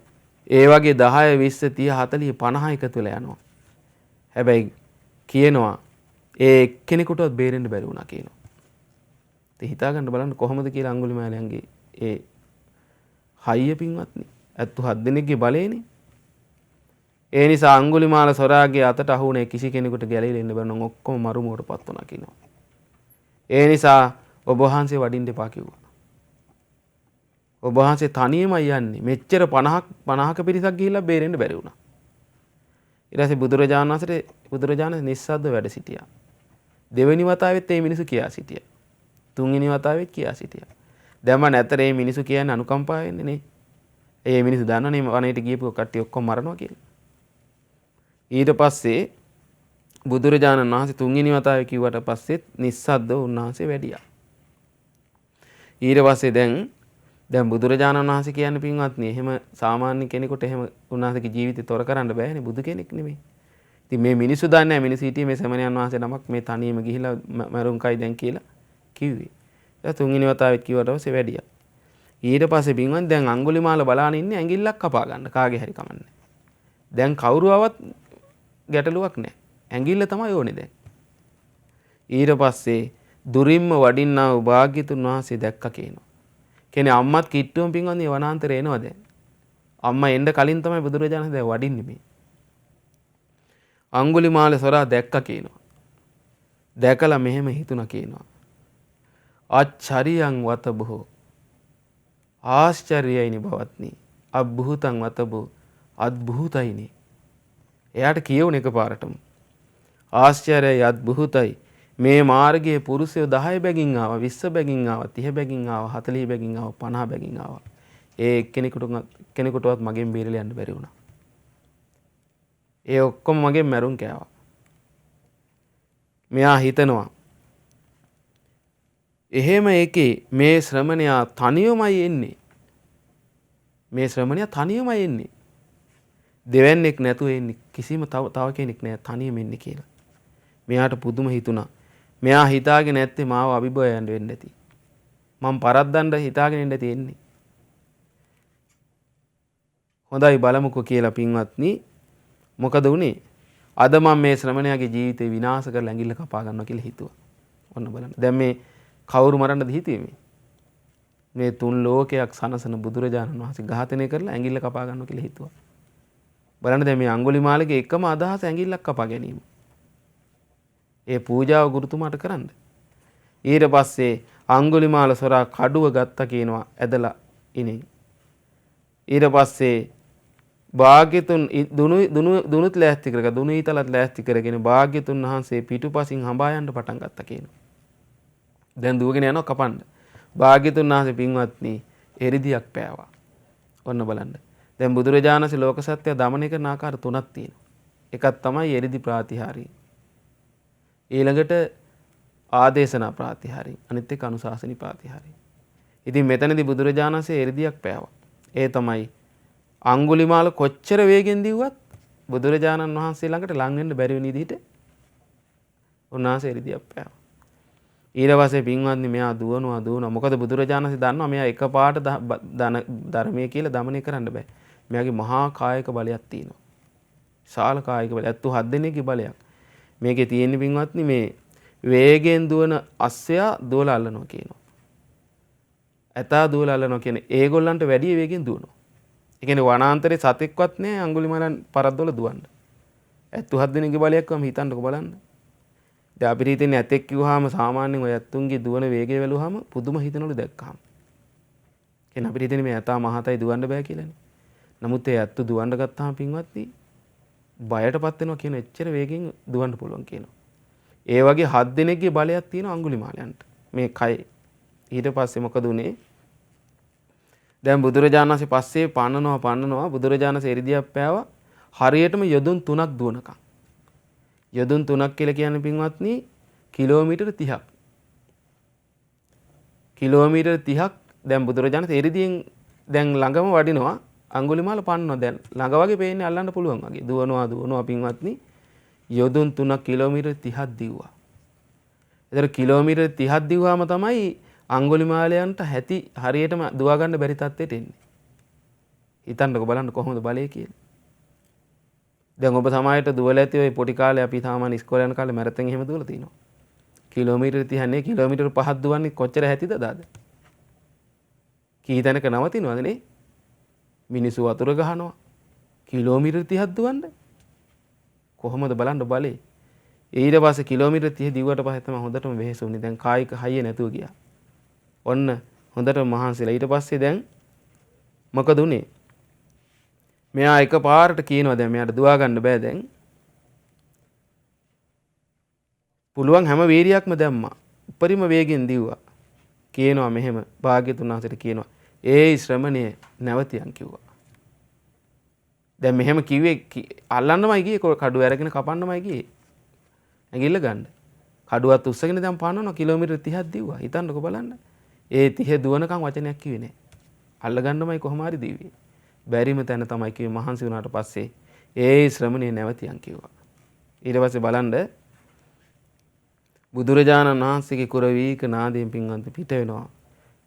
ඒ වගේ 10 20 30 40 50 එකතු වෙලා යනවා. හැබැයි කියනවා ඒ එක්කෙනෙකුටවත් බේරෙන්න බැරි වුණා කියනවා. ඉතින් හිතා ගන්න බලන්න කොහොමද කියලා අඟුලිමාලයන්ගේ ඒ හයිය පින්වත්නි. 77 දෙනෙක්ගේ බලේනේ. ඒ නිසා අඟුලිමාල සොරාගේ අතට අහුනේ කිසි කෙනෙකුට ගැලවිලා ඉන්න බැරි නම් ඔක්කොම මරුමුවටපත් වුණා කියනවා. ඒ නිසා ඔබ වහන්සේ වඩින්න එපා කිව්වා. ඔබ වහන්සේ තනියමයි යන්නේ. මෙච්චර 50ක පිරිසක් ගිහිල්ලා බේරෙන්න බැරි වුණා. ඊට පස්සේ බුදුරජාණන් නිස්සද්දව වැඩ සිටියා. දෙවෙනි වතාවෙත් මේ මිනිස්සු කියා සිටියා. තුන්වෙනි වතාවෙත් කියා සිටියා. දැන් මම නැතර මේ මිනිස්සු කියන්නේ අනුකම්පාවෙන්නේ නේ. ඒ මිනිස්සු දන්නවනේ වනයේට ගියපු කට්ටිය ඔක්කොම මරනවා කියලා. ඊට පස්සේ බුදුරජාණන් වහන්සේ තුන්වෙනි වතාවේ කිව්වට පස්සෙත් නිස්සද්දව උන්වහන්සේ වැඩියා. ඊට පස්සේ දැන් බුදුරජාණන් වහන්සේ කියන්නේ පින්වත්නි එහෙම සාමාන්‍ය කෙනෙකුට එහෙම උන්වහන්සේගේ ජීවිතය තොර කරන්න බෑනේ බුදු කෙනෙක් නෙමෙයි. ඉතින් මේ මිනිස්සු දන්නේ නැහැ මිනිස්සු හිටියේ මේ සමණයන් වහන්සේ නමක් මේ තනියම ගිහිලා මරුන්කයි දැන් කියලා කිව්වේ. ඒක තුන්වෙනි වතාවෙත් කිව්වට පස්සේ වැඩියා. ඊට පස්සේ පින්වත්නි දැන් අඟුලිමාල බලාන ඉන්නේ ඇඟිල්ලක් කපා ගන්න කාගේ හරි කමන්නේ. දැන් කවුරුවවත් ගැටලුවක් නැහැ. ඇඟිල්ල තමයි ඕනේ දැන්. ඊට පස්සේ දුරින්ම වඩින්නා වූ භාග්‍යතුන් වහන්සේ දැක්ක කියනවා. කියන්නේ අම්මත් කිට්ටුවම පින්වත්නි වනාන්තරේ එනවා දැන්. අම්මා එන්න කලින් තමයි බුදුරජාණන් දැන් වඩින්නේ මේ. අඟුලිමාල සොරා දැක්ක කියනවා. දැකලා මෙහෙම හිතුණා කියනවා. ආච්චරියං වතබෝ ආශ්චර්යයිනි භවත්නි අබ්භූතං වතබෝ අද්භූතයිනි. එයාට කියවුන එකපාරටම ආශ්චර්යයි අද්භූතයි මේ මාර්ගයේ පුරුෂයෝ 10 බැගින් ආවා 20 බැගින් ආවා 30 බැගින් ආවා 40 බැගින් ආවා 50 බැගින් ආවා. ඒ කෙනෙකුටවත් මගෙන් බේරලා යන්න බැරි වුණා. ඒ ඔක්කොම මගෙන් මැරුම් කෑවා. මෙයා හිතනවා එහෙම එකේ මේ ශ්‍රමණයා තනියමයි එන්නේ. මේ ශ්‍රමණයා තනියමයි එන්නේ. දෙවන්නේක් නැතුව එන්නේ කිසිම තව කෙනෙක් නෑ තනියම එන්නේ කියලා. මෙයාට පුදුම හිතුණා. මෙයා හිතාගෙන නැත්තේ මාව අභිභවයන් වෙන්න ඇති. මම පරද්දන්න හිතාගෙන ඉන්න ඇති එන්නේ. හොඳයි බලමුකෝ කියලා පින්වත්නි. මොකද උනේ? අද මම මේ ශ්‍රමණයාගේ ජීවිතේ විනාශ කරලා ඇඟිල්ල කපා ගන්නවා කියලා හිතුවා. ඔන්න බලන්න. දැන් මේ කවුරු මරන්නද හිතුවේ මේ තුන් ලෝකයක් සනසන බුදුරජාණන් වහන්සේ ඝාතනය කරලා ඇඟිල්ල කපා ගන්නවා කියලා හිතුවා. බලන්න දැන් මේ අඟුලිමාලගේ එකම අදහස ඇඟිල්ලක් කපා ගැනීම. ඒ පූජාව ගුරුතුමාට කරන්න. ඊට පස්සේ අඟුලිමාල සොරා කඩුව ගත්තා කියනවා ඇදලා ඉනේ. ඊට පස්සේ භාග්‍යතුන් දුනුත් ලෑස්ති කරගෙන දුනු ඊතලත් ලෑස්ති කරගෙන භාග්‍යතුන් වහන්සේ පිටුපසින් හඹා යන්න පටන් ගත්තා කියනවා. දැන් දුවගෙන යනවා කපන්න. භාග්‍යතුන් වහන්සේ පින්වත්නි එරිදියක් පෑවා. ඔන්න බලන්න. දැන් බුදුරජාණන්සේ ලෝක සත්‍ය දමනය කරන ආකාර තුනක් තියෙනවා. එකක් තමයි එරිදි ප්‍රාතිහාරී. ඊළඟට ආදේශනා ප්‍රාතිහාරී. අනිත් එක අනුශාසනී ප්‍රාතිහාරී. ඉතින් මෙතනදී බුදුරජාණන්සේ එරිදියක් පෑවා. ඒ තමයි අඟුලිමාල කොච්චර වේගෙන් දිව්වත් බුදුරජාණන් වහන්සේ ළඟට ලං වෙන්න බැරි වෙන විදිහට උන්වහන්සේ එරිදියක් පෑවා. ඊට පස්සේ පින්වත්නි මෙයා දුවනවා. මොකද බුදුරජාණන්සේ දන්නවා මෙයා එකපාරට ධර්මයේ කියලා දමනය කරන්න බෑ. මෙයාගේ මහා කායික බලයක් තියෙනවා. විශාල කායික බලයක්. 77 දෙනෙක්ගේ බලයක්. මේකේ තියෙන පින්වත්නි මේ වේගයෙන් දුවන අස්සයා දුවලා අල්ලනවා කියනවා. ඇතා දුවලා අල්ලනවා කියන්නේ ඒගොල්ලන්ට වැඩි වේගෙන් දුවනවා. ඒ කියන්නේ වනාන්තරේ සතෙක්වත් නෑ අඟුලිමාලන් පරද්දවල දුවන්න. 77 දෙනෙක්ගේ බලයක් වම හිතන්නකෝ බලන්න. දැන් අපිට හිතෙන්නේ ඇතෙක් කිව්වහම සාමාන්‍යයෙන් ඔය ඇත්තුන්ගේ දුවන වේගය වැළුවාම පුදුම හිතනවලු දැක්කහම. කියන්නේ අපිට හිතෙන්නේ මේ ඇතා මහතයි දුවන්න බෑ කියලානේ. නමුත් ඒ ඇත්තු දුවන්න ගත්තාම පින්වත්නි බයටපත් වෙනවා කියන එච්චර වේගෙන් දුවන්න පුළුවන් කියනවා. ඒ වගේ 7 දෙනෙක්ගේ බලයක් තියෙනවා අඟුලිමාලයන්ට. මේ කය. ඊට පස්සේ මොකද උනේ? දැන් බුදුරජාණන් වහන්සේ පස්සේ පන්නනවා බුදුරජාණන් එරිදියක් පෑවා හරියටම යොදුන් 3ක් දුවනකම්. යොදුන් 3ක් කියලා කියන්නේ පින්වත්නි කිලෝමීටර් 30ක්. කිලෝමීටර් 30ක් දැන් බුදුරජාණන් එරිදියෙන් දැන් ළඟම වඩිනවා අඟුලිමාල පන්නනවා දැන් ළඟ වගේ පේන්නේ අල්ලන්න පුළුවන් වගේ. දුවනවා පින්වත්නි යොදුන් 3ක් කිලෝමීටර් 30ක් දිව්වා. ඒතර කිලෝමීටර් 30ක් දිව්වාම තමයි අඟුලිමාලයන්ට හැටි හරියටම දුවා ගන්න බැරි තත්ත්වයට එන්නේ. හිතන්නකෝ බලන්න කොහොමද බලය කියලා. දැන් ඔබ සමායට දුවලා ඇති ඔය පොඩි කාලේ අපි සාමාන්‍ය ඉස්කෝලේ යන කාලේ මැරතන් එහෙම දුවලා තිනවා. කිලෝමීටර 30 කිලෝමීටර 5ක් දුවන්නේ කොච්චර හැතිද දාද? කී තැනක නවතිනවද නේ? මිනිස්සු වතුර ගහනවා. කිලෝමීටර 30ක් දුවන්න. කොහොමද බලන්න බලේ. ඊට පස්සේ කිලෝමීටර 30 දිව්වට පස්සේ තමයි හොඳටම වෙහෙසුනේ. දැන් කායික හයිය නැතුව ගියා. ඔන්න හොඳටම මහන්සිලා. ඊට පස්සේ දැන් මොකද උනේ? මෙයා එකපාරට කියනවා දැන් මෙයාට දුවා ගන්න බෑ දැන්. පුළුවන් හැම වීරියක්ම දැම්මා. උපරිම වේගෙන් දිව්වා. කියනවා මෙහෙම භාග්‍යතුන් වහන්සේට කියනවා ඒ ශ්‍රමණේ නැවතියන් කිව්වා. දැන් මෙහෙම කිව්වේ අල්ලන්නමයි ගියේ කඩුව අරගෙන කපන්නමයි ගියේ. ඇඟිල්ල ගන්න. කඩුවත් උස්සගෙන දැන් පානනවා කිලෝමීටර 30ක් දිව්වා. හිතන්නකෝ බලන්න. ඒ 30 දුවනකම් වචනයක් කිව්වේ නෑ. අල්ල ගන්නමයි කොහොම හරි දිව්වේ. බැරිම තැන තමයි කිව්වේ මහන්සි වුණාට පස්සේ ඒ ශ්‍රමණේ නැවතියන් කිව්වා. ඊට පස්සේ බලන්න බුදුරජාණන් වහන්සේගේ කුරවීක නාදයෙන් පින්වන්ත පිට වෙනවා.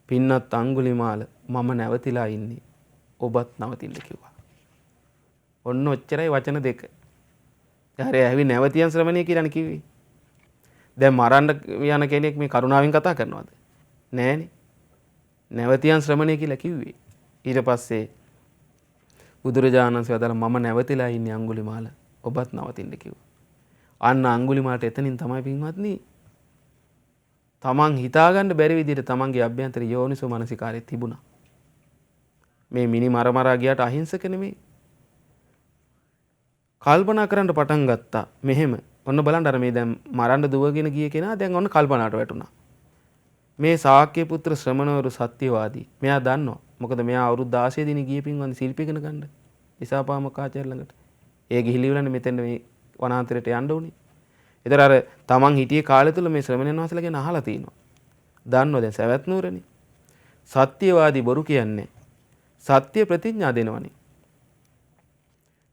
පින්නත් අඟුලිමාල මම නැවතිලා ඉන්නේ. ඔබත් නවතින්න කිව්වා. ඔන්න ඔච්චරයි වචන දෙක. හරි ඇහුවේ නැවතියන් ශ්‍රමණේ කියලානේ කිව්වේ. දැන් මරන්න යන කෙනෙක් මේ කරුණාවෙන් කතා කරනවද? නෑනේ. නැවතියන් ශ්‍රමණේ කියලා කිව්වේ. ඊට පස්සේ බුදුරජාණන් වහන්සේ වදාළ මම නැවතිලා ඉන්නේ අඟුලිමාල. ඔබත් නවතින්න කිව්වා. අන්න අඟුලිමාලට එතනින් තමයි පින්වත්නි තමන් හිතාගන්න බැරි විදිහට තමන්ගේ අභ්‍යන්තර යෝනිසෝ මනසිකාරය තිබුණා. මේ මිනි මරමරා ගියට අහිංසක නෙමෙයි. කල්පනා කරන්න පටන් ගත්තා. මෙහෙම ඔන්න බලන්න අර මේ දැන් මරන්න දුවගෙන ගිය කෙනා දැන් ඔන්න කල්පනාට වැටුණා. මේ ශාක්‍ය පුත්‍ර ශ්‍රමණවරු සත්‍යවාදී. මෙයා දන්නවා. මොකද මෙයා අවුරුදු 16 දින ගිය පින්වන්දි ශිල්ප ඉගෙන ගන්න. ඉසාපාමකාචාර්ය ළඟට. ඒ ගිහිලිවලන්නේ මෙතෙන් මේ වනාන්තරයට යන්න උනේ. ඒතර අර තමන් හිටියේ කාලය තුල මේ ශ්‍රමණයන් වහන්සේලා ගැන අහලා තිනවා. දන්නෝ දැන් සවැත් නුවරනේ. සත්‍යවාදී බොරු කියන්නේ. සත්‍ය ප්‍රතිඥා දෙනවනේ.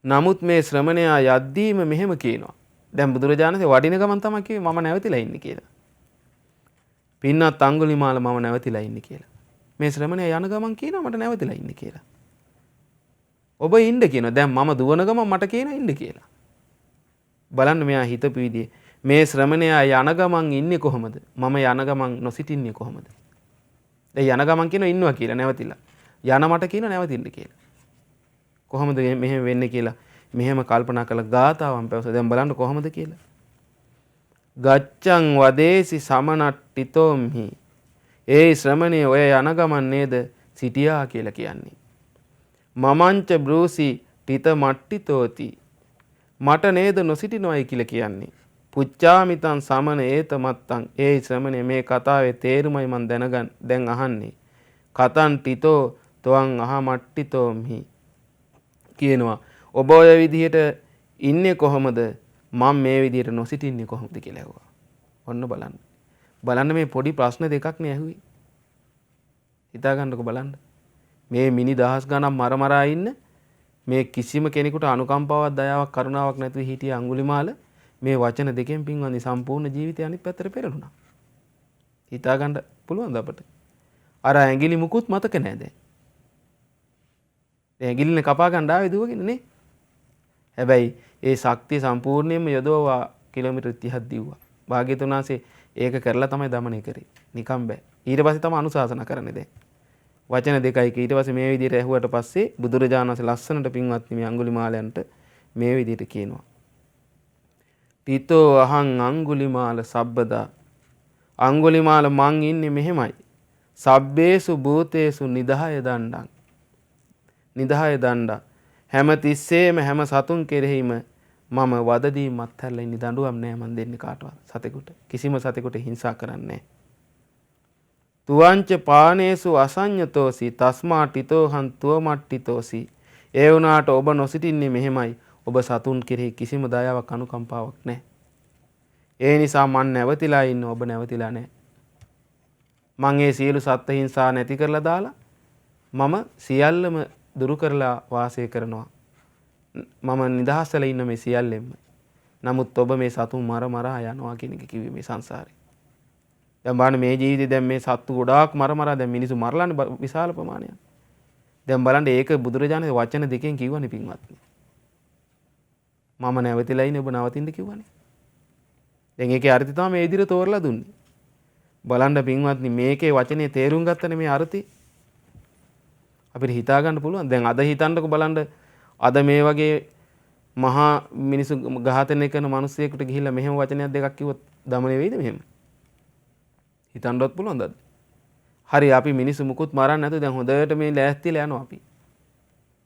නමුත් මේ ශ්‍රමණයා යද්දීම මෙහෙම කියනවා. දැන් බුදුරජාණන්සේ වඩින ගමන් තමයි කිව්වේ මම නැවතිලා ඉන්නේ කියලා. පින්නත් අඟුලිමාල මම නැවතිලා ඉන්නේ කියලා. මේ ශ්‍රමණයා යන ගමන් කියනවා මට නැවතිලා ඉන්නේ කියලා. ඔබ ඉන්න කියනවා. දැන් මම දුවන ගමන් මට කියනවා ඉන්න කියලා. බලන්න මෙයා හිතපු විදිහේ මේ ශ්‍රමණයා යන ගමන් ඉන්නේ කොහොමද? මම යන ගමන් නොසිටින්නේ කොහොමද? දැන් යන ගමන් කියනවා ඉන්නවා කියලා නැවතිලා. යන මට කියනවා නැවතින්න කියලා. කොහොමද මෙහෙම වෙන්නේ කියලා මෙහෙම කල්පනා කළා ගාතාවන් පැවස. දැන් බලන්න කොහොමද කියලා. ගච්ඡං වදේසි සමනට්ඨිතෝම්හි. ඒ ශ්‍රමණේ ඔය යන ගමන් නේද සිටියා කියලා කියන්නේ. මමංච බ්‍රූසි ඨිත මට්ඨිතෝති. මට නේද නොසිටිනවයි කියලා කියන්නේ. පුච්චාමිතං සමන ඒත මත්තං. ඒ ශ්‍රමණේ මේ කතාවේ තේරුමයි මන් දැන් අහන්නේ. කතං ඨිතෝ තවං අහමට්ඨිතෝම්හි. කියනවා ඔබ ඔය විදිහට ඉන්නේ කොහොමද? මම මේ විදිහට නොසිටින්නේ කොහොමද කියලා ඇහුවා. ඔන්න බලන්න. බලන්න මේ පොඩි ප්‍රශ්න දෙකක් නේ ඇහුවේ. හිතා ගන්නකො බලන්න. මේ මිනි දහස් ගණන් මරමරා ඉන්න මේ කිසිම කෙනෙකුට අනුකම්පාවක් දයාවක් කරුණාවක් නැතුව හිටිය අඟුලිමාල මේ වචන දෙකෙන් පින්වන්දි සම්පූර්ණ ජීවිතය අනිත් පැත්තට පෙරළුණා. හිතා ගන්න පුළුවන්ද අපට? අර ඇඟිලි මුකුත් මතක නැහැ දැන්. ඇඟිල්ලනේ කපා ගන්න ආවේ දුවගෙන නේ. හැබැයි ඒ ශක්තිය සම්පූර්ණයෙන්ම යොදවවා කිලෝමීටර් 30ක් දිව්වා. භාග්‍යතුන් වහන්සේ ඒක කරලා තමයි দমনය කරේ. නිකම් බෑ. ඊට පස්සේ තමයි අනුශාසනා කරන්නේ දැන්. වචන දෙකයි. ඊට පස්සේ මේ විදිහට ඇහුවට පස්සේ බුදුරජාණන් වහන්සේ ලස්සනට පින්වත්නි මේ අඟුලිමාලයන්ට මේ විදිහට කියනවා. තිතෝ අහං අඟුලිමාල සබ්බදා. අඟුලිමාල මං ඉන්නේ මෙහෙමයි. සබ්බේසු භූතේසු නිදහය දණ්ඩං. නිදහය දණ්ඩා. හැම තිස්සේම හැම සතුන් කෙරෙහිම මම වදදී මත්හැරලා ඉන්නේ. දඬුවම් නෑ මන් දෙන්නේ කාටවත් සතෙකුට. කිසිම සතෙකුට හිංසා කරන්නේ නෑ. තුවංච පානේසු අසඤ්ඤතෝසි තස්මාටිතෝහං තුවමට්ටිතෝසි. ඒ වුණාට ඔබ නොසිටින්නේ මෙහෙමයි. ඔබ සතුන් කෙරෙහි කිසිම දයාවක් අනුකම්පාවක් නැහැ. ඒ නිසා මන් නැවතිලා ඉන්නේ ඔබ නැවතිලා නැහැ. මං ඒ සියලු සත්ත්ව හිංසා නැති කරලා දාලා මම සියල්ලම දුරු කරලා වාසය කරනවා. මම නිදහසලා ඉන්න මේ සියල්ලෙම. නමුත් ඔබ මේ සතුන් මරා යනවා කියන එක කිව්වේ මේ සංසාරේ. දැන් බලන්න මේ ජීවිතේ දැන් මේ සත්තු ගොඩාක් මරා දැන් මිනිස්සු මරලානේ විශාල ප්‍රමාණයක්. දැන් බලන්න ඒක බුදුරජාණන් වචන දෙකෙන් කිව්වනේ පින්වත්නි. මම නැවතිලා ඉන්නේ ඔබ නවතින්න කිව්වනේ. දැන් ඒකේ අර්ථය තමයි මේ විදිහට තෝරලා දුන්නේ. බලන්න පින්වත්නි මේකේ වචනේ තේරුම් ගත්තනේ මේ අර්ථය. අපිට හිතා ගන්න පුළුවන්. දැන් අද හිතන්නකො බලන්න අද මේ වගේ මහා මිනිසු ඝාතනය කරන මිනිස්සෙකුට ගිහිල්ලා මෙහෙම වචනයක් දෙකක් කිව්වොත් දමනේ වෙයිද මෙහෙම? හිතන්නවත් පුළුවන්ද? හරි අපි මිනිස්සු මුකුත් මරන්නේ නැතුව දැන් හොඳට මේ ලෑස්තිලා යනවා අපි.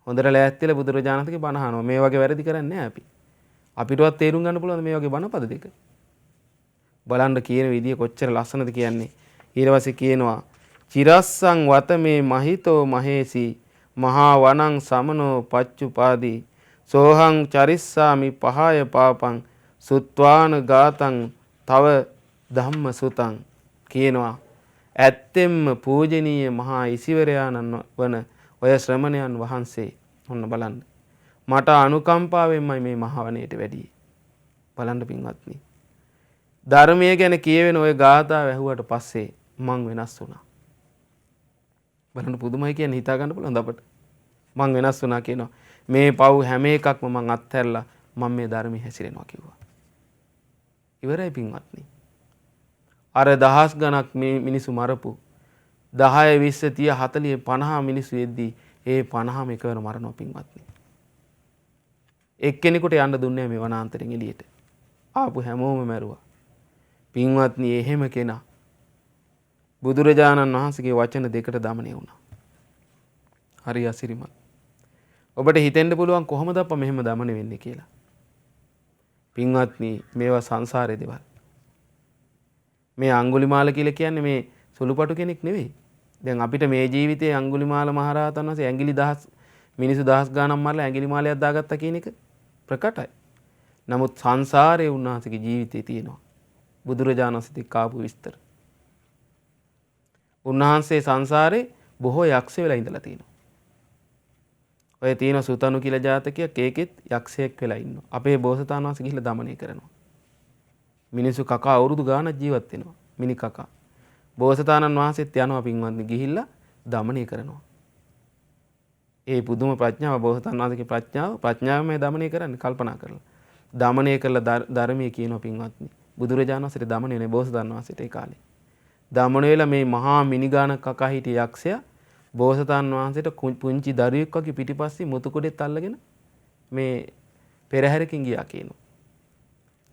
හොඳට ලෑස්තිලා බුදුරජාණන්ගේ බණ අහනවා. මේ වගේ වැරදි කරන්නේ නැහැ අපි. අපිටවත් තේරුම් ගන්න පුළුවන් මේ වගේ බණ පද දෙක. බලන්න කියන විදිය කොච්චර ලස්සනද කියන්නේ. ඊට පස්සේ කියනවා චිරස්සං වත මේ මහිතෝ මහේසි මහා වනං සමනෝ පච්චුපාදී සෝහං චරිස්සාමි පහය පාපං සුත්වාන ගාතං තව ධම්ම සුතං කියනවා. ඇත්තෙන්ම පූජනීය මහා ඉසිවරයාණන් වන ඔය ශ්‍රමණයන් වහන්සේ ඔන්න බලන්න මට අනුකම්පාවෙන්මයි මේ මහවණේට වැඩි. බලන්න පින්වත්නි. ධර්මයේ ගැන කියවෙන ඔය ගාථාව ඇහුවට පස්සේ මං වෙනස් වුණා. බලන්න පුදුමයි කියන්නේ හිතා ගන්න පුළුවන්ද අපට? මං වෙනස් වුණා කියනවා. මේ පව් හැම එකක්ම මං අත්හැරලා මම මේ ධර්මයේ හැසිරෙනවා කිව්වා. ඉවරයි පින්වත්නි. අර දහස් ගණක් මේ මිනිසු මරපු 10 20 30 40 50 මිනිස්සු එද්දී ඒ 50ම එකවර මරනවා පින්වත්නි. එක්කෙනෙකුට යන්න දුන්නේ මේ වනාන්තරෙන් එළියට. ආපු හැමෝම මැරුවා. පින්වත්නි එහෙම කෙනා බුදුරජාණන් වහන්සේගේ වචන දෙකට දමනය වුණා. හරි අසිරිමත්. ඔබට හිතෙන්න පුළුවන් කොහොමද අප මෙහෙම දමනය වෙන්නේ කියලා. පින්වත්නි මේවා සංසාරේ දේවල්. මේ අඟුලිමාල කියලා කියන්නේ මේ සුළුපටු කෙනෙක් නෙවෙයි. දැන් අපිට මේ ජීවිතයේ අඟුලිමාල මහරහතන් වහන්සේ ඇඟිලි මිනිසු දහස් ගණන් මරලා ඇඟිලිමාලයක් දාගත්තා කියන එක ප්‍රකටයි. නමුත් සංසාරයේ උන්වහන්සේගේ ජීවිතේ තියෙනවා බුදුරජාණන් වහන්සේ කාපු විස්තර. උන්වහන්සේ සංසාරේ බොහෝ යක්ෂ වෙලා ඉඳලා තියෙනවා. ඔය තියෙන සුතනු කියලා ජාතකයක් ඒකෙත් යක්ෂයෙක් වෙලා ඉන්නවා. අපේ බෝසතාණන් වහන්සේ ගිහිල්ලා দমনය කරනවා. මිනිස්සු කකා අවුරුදු ගාණක් ජීවත් වෙනවා. මිනි කකා. බෝසතාණන් වහන්සේත් යනවා පින්වත්නි ගිහිල්ලා দমনය කරනවා. ඒ පුදුම ප්‍රඥාව බෝසතාණන් වහන්සේගේ ප්‍රඥාව මේ দমনය කරන්නේ කල්පනා කරලා. দমনය කරලා ධර්මයේ කියනවා පින්වත්නි. බුදුරජාණන් වහන්සේට দমনය නේ බෝසතාණන් වහන්සේට ඒ කාලේ. දමන වෙලා මේ මහා මිනිගාන කකා හිටිය යක්ෂයා බෝසතාණන් වහන්සේට පුංචි දරුවෙක් වගේ පිටිපස්සේ මුතු කුඩෙත් අල්ලගෙන මේ පෙරහැරකින් ගියා කියනවා.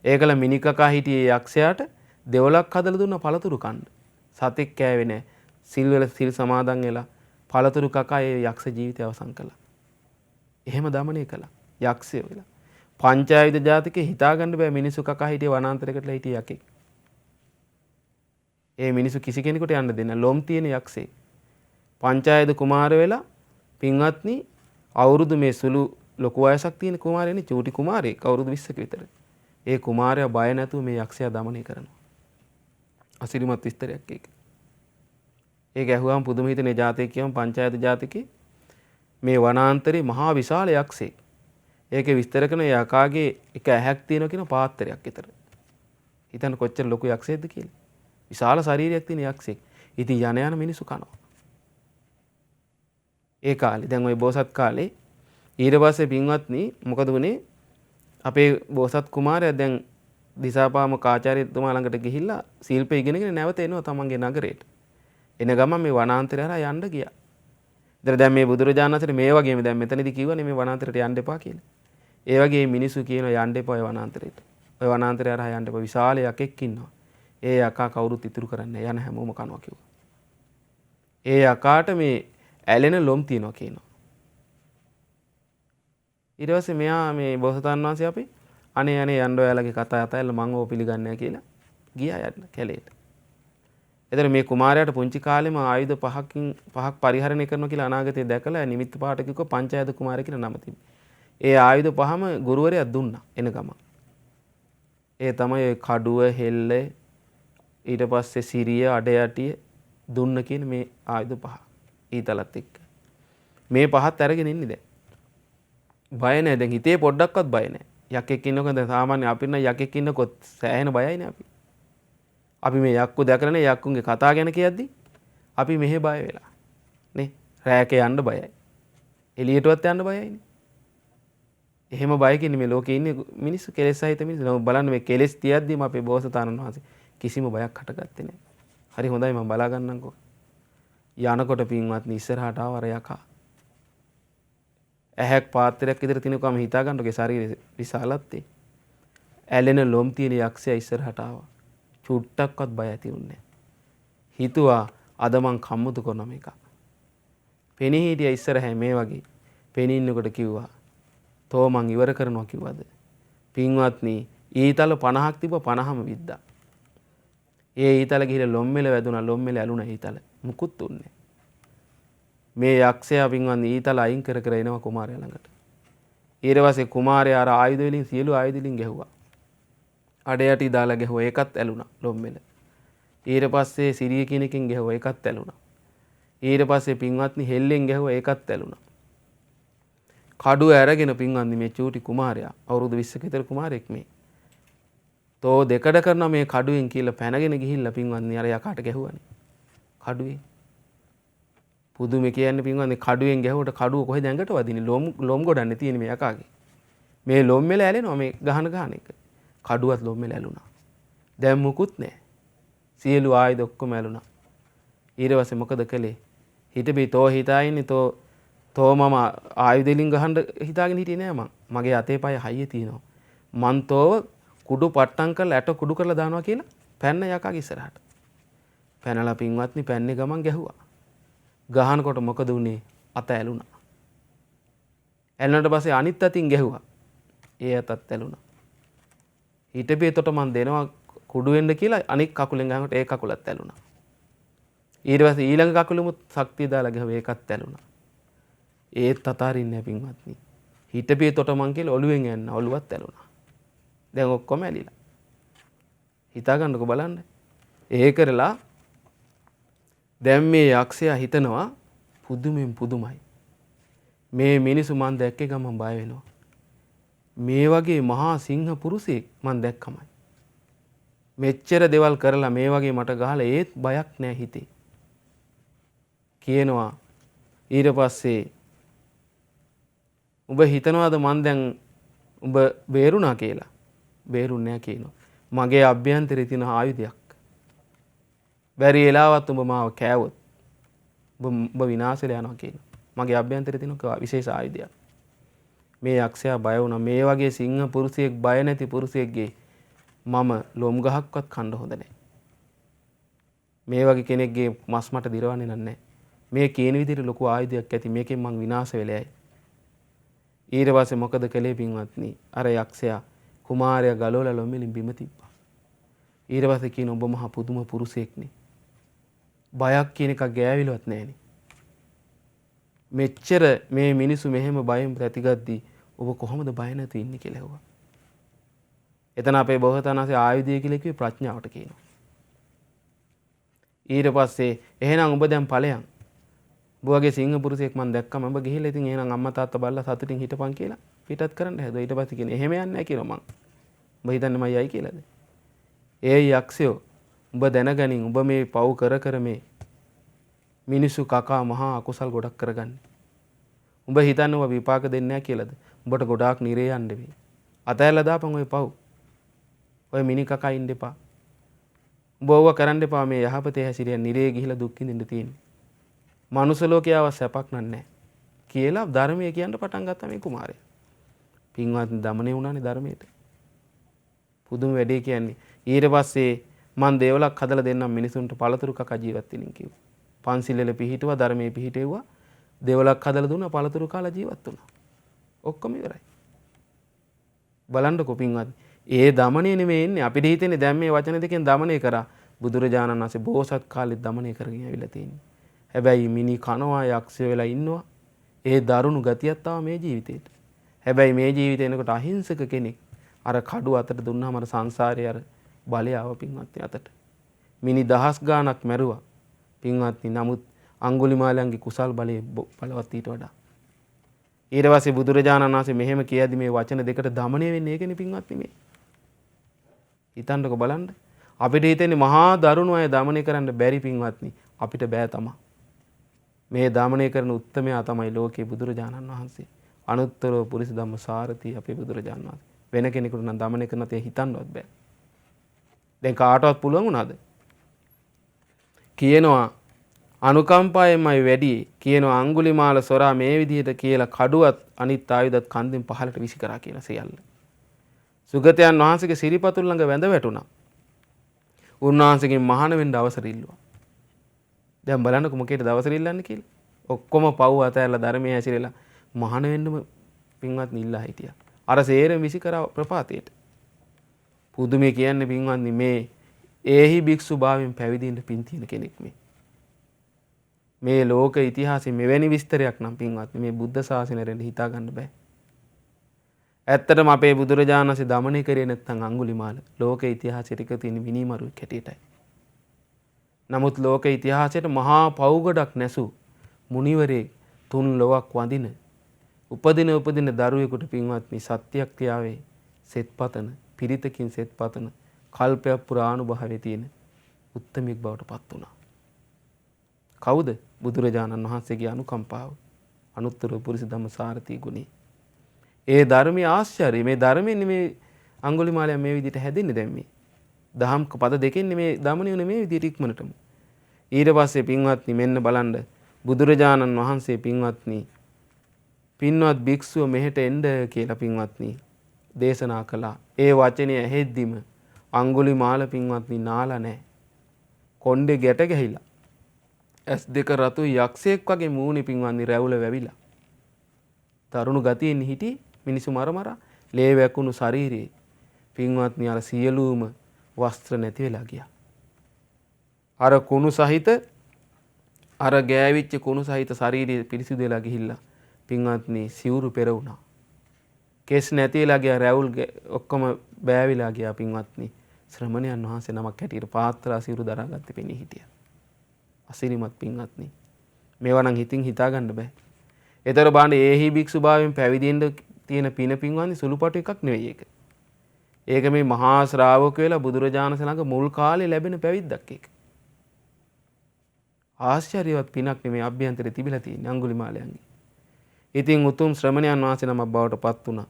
ඒකල මිනි කකා හිටියේ යක්ෂයාට දෙවලක් හදලා දුන්න පළතුරු කන්න. සතෙක් කෑවේ නැහැ. සිල් සමාදන් වෙලා පළතුරු කකා ඒ යක්ෂ ජීවිතය අවසන් කළා. එහෙම দমনය කළා. යක්ෂය වෙලා. පංචායුධ ජාතකේ හිතා ගන්න බෑ මිනිසු කකා හිටියේ වනාන්තරයකටලා හිටිය යකෙක්. ඒ මිනිසු කිසි කෙනෙකුට යන්න දෙන්න ලොම් තියෙන යක්ෂේ. පංචායත කුමාර වෙලා පින්වත්නි අවුරුදු මේ සුළු ලොකු වයසක් තියෙන කුමාරයනේ චූටි කුමාරයෙක් අවුරුදු 20ක විතර. ඒ කුමාරයා බය නැතුව මේ යක්ෂයා দমনය කරනවා. අසිරිමත් විස්තරයක් ඒක. ඒක ඇහුවාම පුදුම හිතෙන ජාතකයක් කියවම පංචායත ජාතකේ මේ වනාන්තරේ මහා විශාල යක්ෂයෙක්. ඒකේ විස්තර කරන යකාගේ එක ඇහැක් තියෙනවා කියන පාත්‍රයක් විතර. හිතන්න කොච්චර ලොකු යක්ෂයෙක්ද කියලා. විශාල ශරීරයක් තියෙන යක්ෂයෙක්. ඉතින් යන මිනිස්සු කනවා. ඒ කාලේ දැන් ওই බෝසත් කාලේ ඊට පස්සේ පින්වත්නි මොකද වුනේ අපේ බෝසත් කුමාරයා දැන් දිසාපාම කාචාර්යතුමා ළඟට ගිහිල්ලා ශිල්ප ඉගෙනගෙන නැවත එනවා තමන්ගේ නගරයට. එන ගමන් මේ වනාන්තරය හරහා යන්න ගියා. ඉතින් දැන් මේ බුදුරජාණන් වහන්සේ මේ වගේම දැන් මෙතනදී කිව්වනේ මේ වනාන්තරයට යන්න එපා කියලා. ඒ වගේ මිනිස්සු කියනවා යන්න එපා ඔය වනාන්තරයට. ඔය වනාන්තරය හරහා යන්න එපා. විශාල යකෙක් ඉන්නවා. ඒ යකා කවුරුත් ඉතුරු කරන්නේ යන හැමෝම කනවා කිව්වා. ඒ යකාට මේ ඇලෙන ලොම් තියනවා කියනවා. ඊට පස්සේ මෙයා මේ බෝසතාණන් වහන්සේ අපි අනේ යන්න ඔයාලගේ කතා අතල්ලා මම ඕක පිළිගන්නේ නැහැ කියලා ගියා යන්න කැලේට. එතන මේ කුමාරයාට පුංචි කාලෙම ආයුධ පහක් පරිහරණය කරනවා කියලා අනාගතේ දැකලා නිමිත්ත පාඨකික පංචායත කුමාරය කියලා නම තිබ්බා. ඒ ආයුධ පහම ගුරුවරයා දුන්නා එන ගම. ඒ තමයි කඩුව හෙල්ල ඊට පස්සේ සිරිය අඩ යටිය දුන්න කියන මේ ආයුධ පහ. ඊතලත් එක්ක. මේ පහත් අරගෙන ඉන්නේ දැන්. බය නැහැ දැන් හිතේ පොඩ්ඩක්වත් බය නැහැ. යකෙක් ඉන්නකො දැන් සාමාන්‍ය අපි නම් යකෙක් ඉන්නකොත් සෑහෙන බයයිනේ අපි. අපි මේ යක්කු දැකලානේ යක්කුන්ගේ කතා ගැන කියද්දි අපි මෙහෙ බය වෙලා. නේ? රැයක යන්න බයයි. එළියටවත් යන්න බයයිනේ. එහෙම බයකින් මේ ලෝකේ ඉන්නේ මිනිස්සු කෙලෙස් සහිත මිනිස්සු. බලන්න මේ කෙලෙස් තියද්දිම අපේ බෝසතාණන් වහන්සේ කිසිම බයක් හටගත්තේ නැහැ. හරි හොඳයි මම බලා ගන්නම්කෝ. යනකොට පින්වත්නි ඉස්සරහට ආව අර යකා. ඇහැක් පාත්‍රයක් විතර තිනකම හිතා ගන්නකො ශරීරය විශාලත්වේ. ඇලෙන ලොම් තියෙන යක්ෂයා ඉස්සරහට ආවා. චුට්ටක්වත් බය ඇති වුණේ නැහැ. හිතුවා අද මං කම්මුතු කරන මේක. පෙනී හිටියා ඉස්සරහැ මේ වගේ. පෙනී ඉන්නකොට කිව්වා තෝ මං ඉවර කරනවා කිව්වද? පින්වත්නි ඊතල 50ක් තිබ්බ 50ම විද්දා. ඒ ඊතල ගිහිල්ලා ලොම්මෙල වැදුනා ලොම්මෙල ඇලුනා ඊතල. මුකුත් දුන්නේ. මේ යක්ෂයා පින්වත්නි ඊතල අයින් කර කර එනවා කුමාරයා ළඟට. ඊට පස්සේ කුමාරයා අර ආයුධ වලින් සියලු ආයුධ වලින් ගැහුවා. අඩ යටි දාලා ගැහුවා ඒකත් ඇලුනා ලොම්මෙල. ඊට පස්සේ සිරිය කියන එකෙන් ගැහුවා ඒකත් ඇලුනා. ඊට පස්සේ පින්වත්නි හෙල්ලෙන් ගැහුවා ඒකත් ඇලුනා. කඩුව අරගෙන පින්වත්නි මේ චූටි කුමාරයා අවුරුදු 20ක විතර කුමාරයෙක් මේ. තෝ දෙකඩ කරන මේ කඩුවෙන් කියලා පැනගෙන ගිහිල්ලා පින්වත්නි අර යකාට ගැහුවානේ. කඩුවේ. පුදුමේ කියන්නේ පින්වත්නි කඩුවෙන් ගැහුවට කඩුව කොහෙද ඇඟට වදින්නේ? ලොම් ගොඩන්නේ තියෙන මේ යකාගේ. මේ ලොම් වල ඇලෙනවා මේ ගහන එක. කඩුවත් ලොම් වල ඇලුනා. දැන් මුකුත් නැහැ. සියලු ආයුධ ඔක්කොම ඇලුනා. ඊට පස්සේ මොකද කළේ? හිටබී තෝ හිතා ඉන්නේ තෝ මම ආයුධ වලින් ගහන්න හිතාගෙන හිටියේ නෑ මං. මගේ අතේ පය හයිය තියෙනවා. මං තෝව කුඩු පට්ටම් කරලා ඇට කුඩු කරලා දානවා කියලා පැන්න යකාගේ ඉස්සරහට. පැනලා පින්වත්නි පැන්නේ ගමන් ගැහුවා. ගහනකොට මොකද උනේ? අත ඇලුනා. ඇලුනට පස්සේ අනිත් අතින් ගැහුවා. ඒ අතත් ඇලුනා. හිටපේ තොට මං දෙනවා කුඩු වෙන්න කියලා අනිත් කකුලෙන් ගහනකොට ඒ කකුලත් ඇලුනා. ඊට පස්සේ ඊළඟ කකුලෙමුත් ශක්තිය දාලා ගැහුවා ඒකත් ඇලුනා. ඒත් අතාරින්නේ පින්වත්නි. හිටපේ තොට මං කියලා ඔළුවෙන් යන්න ඔළුවත් ඇලුනා. දැන් ඔක්කොම ඇලිලා. හිතා ගන්නකො බලන්න. ඒ කරලා දැන් මේ යක්ෂයා හිතනවා පුදුමෙන් පුදුමයි. මේ මිනිසු මං දැක්කේ ගමන් බය වෙනවා. මේ වගේ මහා සිංහ පුරුෂයෙක් මං දැක්කමයි. මෙච්චර දේවල් කරලා මේ වගේ මට ගහලා ඒත් බයක් නෑ හිතේ. කියනවා ඊට පස්සේ උඹ හිතනවාද මං දැන් උඹ බේරුණා කියලා? බේරුන්නේ නෑ කියනවා. මගේ අභ්‍යන්තරේ තියෙන ආයුධයක්. බැරි එලාවත් උඹ මාව කෑවොත් උඹ විනාශ වෙලා යනවා කියනවා. මගේ අභ්‍යන්තරේ තියෙන විශේෂ ආයුධයක්. මේ යක්ෂයා බය වුණා. මේ වගේ සිංහ පුරුෂයෙක් බය නැති පුරුෂයෙක්ගේ මම ලොම් ගහක්වත් කන්න හොඳ නැහැ. මේ වගේ කෙනෙක්ගේ මස් මට දිරවන්නේ නැහැ. මේ කියන විදිහට ලොකු ආයුධයක් ඇති. මේකෙන් මං විනාශ වෙලා යයි. ඊට පස්සේ මොකද කළේ පින්වත්නි? අර යක්ෂයා කුමාරයා ගලවලා ලොම් වලින් බිම තිබ්බා. ඊට පස්සේ කියන ඔබ මහා පුදුම පුරුෂයෙක්නේ. බයක් කියන එකක් ගෑවිලවත් නැහෙනේ. මෙච්චර මේ මිනිස්සු මෙහෙම බයෙන් ප්‍රතිගද්දී ඔබ කොහොමද බය නැතුව ඉන්නේ කියලා ඇහුවා. එතන අපේ බෝසතාණන්සේ ආයුධය කියලා කිව්වේ ප්‍රඥාවට කියනවා. ඊට පස්සේ එහෙනම් ඔබ දැන් ඵලයන්. ඔබ වගේ සිංහ පුරුෂයෙක් මම දැක්කම ඔබ ගිහිල්ලා ඉතින් එහෙනම් අම්මා තාත්තා බලලා සතුටින් හිටපන් කියලා පිටත් කරන්න හැදුවා. ඊට පස්සේ කියන්නේ එහෙම යන්නේ නැහැ කියලා මං. ඔබ හිතන්නේ මම යයි කියලාද? ඒ යක්ෂයෝ ඔබ දැනගනින් ඔබ මේ පව් කර කර මේ මිනිසු කකා මහා අකුසල් ගොඩක් කරගන්නේ. උඹ හිතන්නේ ඔබ විපාක දෙන්නේ නැහැ කියලාද? උඹට ගොඩාක් නිරේ යන්න වෙයි. අතහැරලා දාපන් ඔය පව්. ඔය මිනි කකා ඉන්න එපා. උඹ ඕවා කරන්න එපා. මේ යහපතේ හැසිරියන් නිරේ ගිහිලා දුක් විඳින්න තියෙන්නේ. මනුස්ස ලෝකයාව සැපක් නෑ කියලා ධර්මයේ කියන්න පටන් ගත්තා මේ කුමාරයා. පින්වත්නි දමනේ වුණානේ ධර්මයට. පුදුම වැඩේ කියන්නේ. ඊට පස්සේ මං දේවලක් හදලා දෙන්නම් මිනිසුන්ට පළතුරු කකා ජීවත් වෙනින් කිව්වා. පන්සිල්ලෙල පිහිටුවා ධර්මයේ පිහිටෙව්වා. දේවලක් හදලා දුන්නා පළතුරු කාලා ජීවත් වුණා. ඔක්කොම ඉවරයි. බලන්නකො පින්වත්නි. ඒ දමනේ නෙමෙයි ඉන්නේ. අපිට හිතෙන්නේ දැන් මේ වචන දෙකෙන් දමනේ කරා. බුදුරජාණන් වහන්සේ බෝසත් කාලෙත් දමනේ කරගෙන ආවිලා තියෙන්නේ. හැබැයි මිනි කනවා යක්ෂය වෙලා ඉන්නවා. ඒ දරුණු ගතියක් තාම මේ ජීවිතේට. හැබැයි මේ ජීවිතේ එනකොට අහිංසක කෙනෙක් අර කඩුව අතට දුන්නාම අර සංසාරේ අර බලය ආව පින්වත්නි අතට. මිනි දහස් ගාණක් මැරුවා. පින්වත්නි නමුත් අඟුලිමාලයන්ගේ කුසල් බලයේ බලවත් ඊට වඩා. ඊට පස්සේ බුදුරජාණන් වහන්සේ මෙහෙම කියද්දි මේ වචන දෙකට දමණය වෙන්නේ ඒකනේ පින්වත්නි මේ. හිතන්නකො බලන්න. අපිට හිතෙන්නේ මහා දරුණු අය දමණය කරන්න බැරි පින්වත්නි. අපිට බෑ තමයි. මේ දමණය කරන උත්තමයා තමයි ලෝකේ බුදුරජාණන් වහන්සේ. අනුත්තරව පුරිස ධම්ම සාරති අපේ බුදුරජාණන් වහන්සේ. වෙන කෙනෙකුට නම් දමනය කරන්න තේ හිතන්නවත් බෑ. දැන් කාටවත් පුළුවන් වුණාද? කියනවා අනුකම්පාවෙන්මයි වැඩි කියනවා අඟුලිමාල සොරා මේ විදිහට කියලා කඩුවත් අනිත් ආයුධත් කන්දෙන් පහළට විසි කරා කියලා සියල්ල. සුගතයන් වහන්සේගේ සිරිපතුල් ළඟ වැඳ වැටුණා. උන්වහන්සේගෙන් මහාන වෙන්න අවසර ඉල්ලුවා. දැන් බලන්නකො මොකේද අවසර ඉල්ලන්නේ කියලා. ඔක්කොම පව් අතහැරලා ධර්මයේ හැසිරෙලා මහාන වෙන්නම පින්වත්නි ඉල්ලා හිටියා. අර සේරම විසි කරා ප්‍රපාතයට. පුදුමේ කියන්නේ පින්වත්නි මේ ඒහි භික්ෂු භාවයෙන් පැවිදිින්න පින් තියෙන කෙනෙක් මේ. මේ ලෝක ඉතිහාසයේ මෙවැනි විස්තරයක් නම් පින්වත්නි මේ බුද්ධ ශාසනයෙන් හිතා ගන්න බෑ. ඇත්තටම අපේ බුදුරජාණන් වහන්සේ දමනය කරේ නැත්නම් අඟුලිමාල ලෝක ඉතිහාසයට එක තියෙන මිනිමරුවෙක් හැටියටයි. නමුත් ලෝක ඉතිහාසයට මහා පව් ගොඩක් නැසු මුනිවරේ තුන් ලොවක් වඳින උපදින දරුවෙකුට පින්වත්නි සත්‍යයක් ක්‍රියාවේ සෙත්පතන පිරිතකින් සෙත්පතන කල්පයක් පුරානුභවයේ තියෙන උත්තමියෙක් බවට පත් වුණා. කවුද? බුදුරජාණන් වහන්සේගේ අනුකම්පාව. අනුත්තර පුරිස ධම්ම සාරති ගුණේ. ඒ ධර්මයේ ආශ්චර්යය මේ ධර්මයෙන් මේ අඟුලිමාලයා මේ විදිහට හැදෙන්නේ දැන් මේ. දහම් පද දෙකෙන් මේ දමණය උනේ මේ විදිහට ඉක්මනටම. ඊට පස්සේ පින්වත්නි මෙන්න බලන්න බුදුරජාණන් වහන්සේ පින්වත්නි පින්වත් භික්ෂුව මෙහෙට එන්න කියලා පින්වත්නි දේශනා කළා. ඒ වචනය ඇහෙද්දිම අඟුලිමාල පින්වත්නි නාලා නැහැ. කොණ්ඩේ ගැට ගැහිලා. ඇස් දෙක රතු යක්ෂයෙක් වගේ මූණේ පින්වත්නි රැවුල වැවිලා. තරුණ ගතියෙන් හිටි මිනිසු මරමර ලේ වැකුණු ශරීරේ පින්වත්නි අර සියලුම වස්ත්‍ර නැති වෙලා ගියා. අර කුණු සහිත අර ගෑවිච්ච කුණු සහිත ශරීරය පිරිසිදු වෙලා ගිහිල්ලා පින්වත්නි සිවුරු පෙරවුණා. කෙස් නැති වෙලා ගියා රැවුල් ඔක්කොම බෑවිලා ගියා පින්වත්නි. ශ්‍රමණයන් වහන්සේ නමක් හැටියට පාත්‍රා සිවුරු දරාගත්තේ පෙනී හිටියා. අසිරිමත් පින්වත්නි. මේවා නම් හිතින් හිතා ගන්න බෑ. ඒතර බාණ්ඩ ඒහි භික්ෂු භාවයෙන් පැවිදෙන්න තියෙන පින පින්වත්නි සුළුපටු එකක් නෙවෙයි ඒක. ඒක මේ මහා ශ්‍රාවක වෙලා බුදුරජාණන් ළඟ මුල් කාලේ ලැබෙන පැවිද්දක් ඒක. ආශ්චර්යවත් පිනක් නෙමේ අභ්‍යන්තරේ තිබිලා තියෙන්නේ අඟුලිමාලයන්ගේ. ඉතින් උතුම් ශ්‍රමණයන් වහන්සේ නමක් බවට පත් වුණා.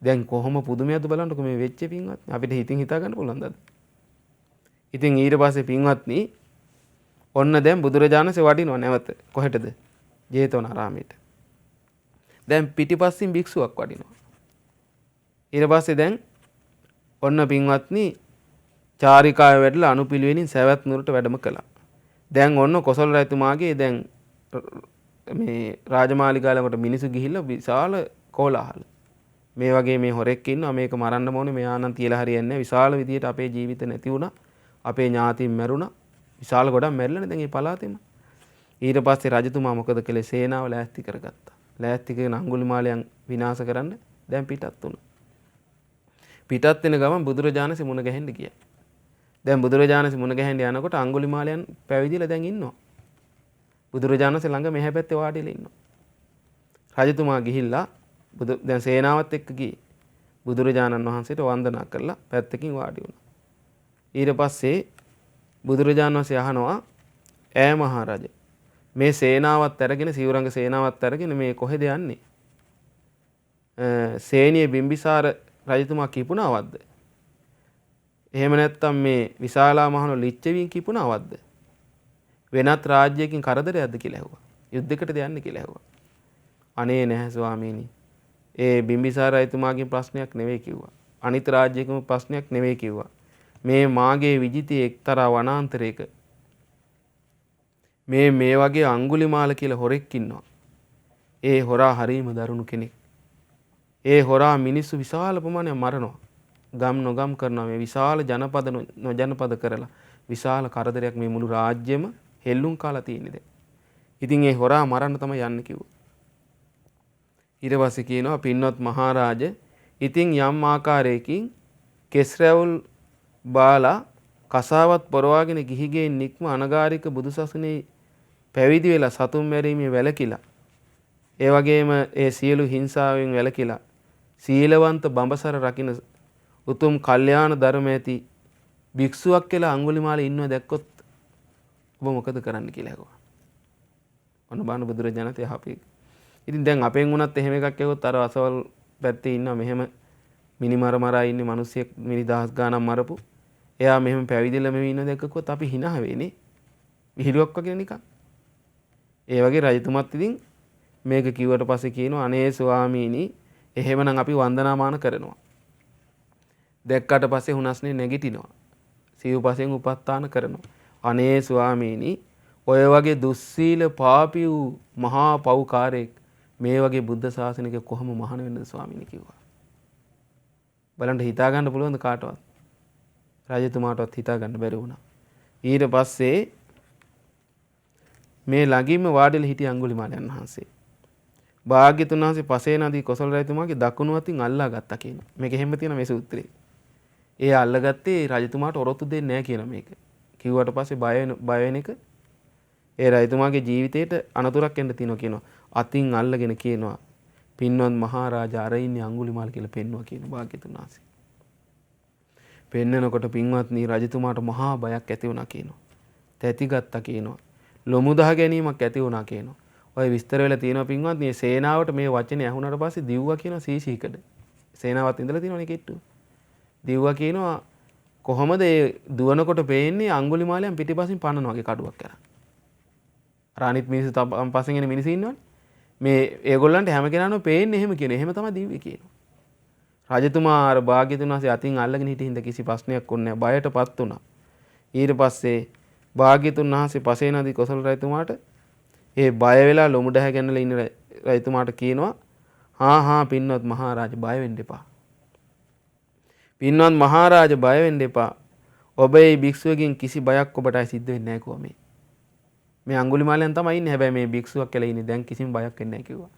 දැන් කොහොම පුදුමයක්ද බලන්නකො මේ වෙච්ච පින්වත් අපිට හිතින් හිතා ගන්න පුළුවන්ද? ඉතින් ඊට පස්සේ පින්වත්නි ඔන්න දැන් බුදුරජාණන්සේ වඩිනවා නැවත කොහෙටද? ජේතවනාරාමයට. දැන් පිටිපස්සින් භික්ෂුවක් වඩිනවා. ඊට පස්සේ දැන් ඔන්න පින්වත්නි චාරිකාවේ වැඩලා අනුපිළිවෙලින් සවැත් නුවරට වැඩම කළා. දැන් ඔන්න කොසල් රජතුමාගේ දැන් මේ රාජමාලිගාව ළඟට මිනිස්සු ගිහිල්ලා විශාල කෝලාහල. මේ වගේ මේ හොරෙක් ඉන්නවා මේක මරන්න ඕනේ මෙයා නම් තියලා හරියන්නේ නැහැ. විශාල විදියට අපේ ජීවිත නැති වුණා. අපේ ඥාතීන් මැරුණා. විශාල ගොඩක් මැරිලානේ දැන් මේ පළාතෙම. ඊට පස්සේ රජතුමා මොකද කළේ? සේනාව ලෑස්ති කරගත්තා. ලෑස්ති කරගෙන අඟුලිමාලයන් විනාශ කරන්න දැන් පිටත් වුණා. පිටත් වෙන ගමන් බුදුරජාණන්සේ මුණ ගැහෙන්න ගියා. දැන් බුදුරජාණන්සේ මුණ ගැහෙන්න යනකොට අඟුලිමාලයන් පැවිදිලා දැන් ඉන්නවා. බුදුරජාණන්සේ ළඟ මෙහා පැත්තේ වාඩිලා ඉන්නවා. රජතුමා ගිහිල්ලා දැන් සේනාවත් එක්ක ගියේ. බුදුරජාණන් වහන්සේට වන්දනා කරලා පැත්තකින් වාඩි වුණා. ඊට පස්සේ බුදුරජාණන් වහන්සේ අහනවා ඈ මහරජ මේ සේනාවත් අරගෙන සිවුරංග සේනාවත් අරගෙන මේ කොහෙද යන්නේ? සේනිය බිම්බිසාර රජතුමා කිපුණාවද්ද? එහෙම නැත්නම් මේ විශාලා මහණු ලිච්ඡවීන් කිපුණාවද්ද? වෙනත් රාජ්‍යයකින් කරදරයක්ද කියලා ඇහුවා. යුද්ධයකටද යන්නේ කියලා ඇහුවා. අනේ නැහැ ස්වාමීනි. ඒ බිම්බිසාර රජතුමාගේ ප්‍රශ්නයක් නෙවෙයි කිව්වා. අනිත් රාජ්‍යයකම ප්‍රශ්නයක් නෙවෙයි කිව්වා. මේ මාගේ විජිතයේ එක්තරා වනාන්තරයක මේ වගේ අඟුලිමාල කියලා හොරෙක් ඉන්නවා. ඒ හොරා හරීම දරුණු කෙනෙක්. ඒ හොරා මිනිස්සු විශාල ප්‍රමාණයක් මරනවා. ගම් නොගම් කරනවා. මේ විශාල ජනපද නොජනපද කරලා විශාල කරදරයක් මේ මුළු රාජ්‍යෙම හෙල්ලුම් කාලා තියෙන්නේ දැන්. ඉතින් ඒ හොරා මරන්න තමයි යන්නේ කිව්වා. ඊට පස්සේ කියනවා පින්වත් මහරජ ඉතින් යම් ආකාරයකින් කෙස්රැවුල් බාලා කසාවත් පොරවාගෙන ගිහිගේ නික්ම අනගාരിക බුදුසසුනේ පැවිදි වෙලා සතුන් මැරීමේ වැළකීලා ඒ වගේම ඒ සියලු හිංසාවෙන් වැළකීලා සීලවන්ත බඹසර රකින්න උතුම් කල්යාණ ධර්ම ඇති භික්ෂුවක් කියලා අඟුලිමාලේ ඉන්නව දැක්කොත් ඔබ මොකද කරන්න කියලා ඇහුවා. ඔන්න බාන බුදුරජාණන් තේ අපේ ඉතින් දැන් අපෙන් වුණත් එහෙම එකක් ඇහුවොත් අර අසවල් පැත්තේ ඉන්න මෙහෙම මිනිමර මරා ඉන්නේ මිනිස්සෙක් මිනි දහස් ගාණක් මරපු. එයා මෙහෙම පැවිදිලා මෙහෙම ඉන්න දැක්කකොත් අපි hina වෙන්නේ. විහිළුවක් වගේ නිකන්. ඒ වගේ රජතුමත් ඉතින් මේක කිව්වට පස්සේ කියනවා අනේ ස්වාමීනි එහෙමනම් අපි වන්දනාමාන කරනවා. දැක්කට පස්සේ හුනස්නේ නැගිටිනවා. සිව්පසෙන් උපස්ථාන කරනවා. අනේ ස්වාමීනි ඔය වගේ දුස්සීල පාපී වූ මහා පව්කාරයෙක් මේ වගේ බුද්ධ ශාසනික කොහොම මහාන වෙන්නද ස්වාමීනි කිව්වා. බලන්න හිතා ගන්න පුළුවන්ද කාටවත්? රජතුමාටවත් හිතා ගන්න බැරි වුණා. ඊට පස්සේ මේ ළඟින්ම වාඩිලා හිටිය අඟුලිමාලයන් වහන්සේ. භාග්‍යතුන් වහන්සේ පසේ නදී කොසල් රජතුමාගේ දකුණු අතින් අල්ලා ගත්තා කියන. මේක එහෙම තියෙන මේ සූත්‍රේ. ඒ අල්ලගත්තේ රජතුමාට ඔරොත්තු දෙන්නේ නැහැ කියන මේක. කිව්වට පස්සේ බය වෙන එක ඒ රජතුමාගේ ජීවිතේට අනතුරක් එන්න තියෙනවා කියනවා. අතින් අල්ලගෙන කියනවා පින්වත් මහරජා අර ඉන්නේ අඟුලිමාල කියලා පෙන්නවා කියන භාග්‍යතුන් වහන්සේ. පෙන්නනකොට පින්වත්නි රජතුමාට මහා බයක් ඇති වුණා කියනවා. තැති ගත්තා කියනවා. ලොමු දහ ගැනීමක් ඇති වුණා කියනවා. ඔය විස්තර වෙලා තියෙනවා පින්වත්නි සේනාවට මේ වචනේ ඇහුණාට පස්සේ දිව්වා කියනවා සීසීකඩ. සේනාවත් ඉඳලා තියෙනවනේ කිට්ටු. දිව්වා කියනවා කොහොමද ඒ දුවනකොට පේන්නේ අඟුලිමාලයන් පිටිපසින් පන්නන වගේ කඩුවක් කරා. රාණිත් මිනිස්සු පස්සෙන් එන මිනිස්සු ඉන්නවනේ. මේ ඒගොල්ලන්ට හැම කෙනාම පේන්නේ එහෙම කියන. එහෙම තමයි දිව්වේ කියනවා. රජතුමා අර භාග්‍යතුන් වහන්සේ අතින් අල්ලගෙන හිටින්න හින්දා කිසි ප්‍රශ්නයක් වුණේ නැහැ. බයටපත් වුණා. ඊට පස්සේ භාග්‍යතුන් වහන්සේ පසේ නදී කොසල් රජතුමාට ඒ බය වෙලා ලොමු දැහැ ගැනලා ඉන්න රජතුමාට කියනවා හා පින්වත් මහරජා බය වෙන්න එපා. පින්වත් මහරජා බය වෙන්න එපා. ඔබ මේ භික්ෂුවකින් කිසි බයක් ඔබටයි සිද්ධ වෙන්නේ නැහැ කොහොමද? මේ අඟුලිමාලයන් තමයි ඉන්නේ. හැබැයි මේ භික්ෂුවක් කියලා ඉන්නේ දැන් කිසිම බයක් වෙන්නේ නැහැ කිව්වා.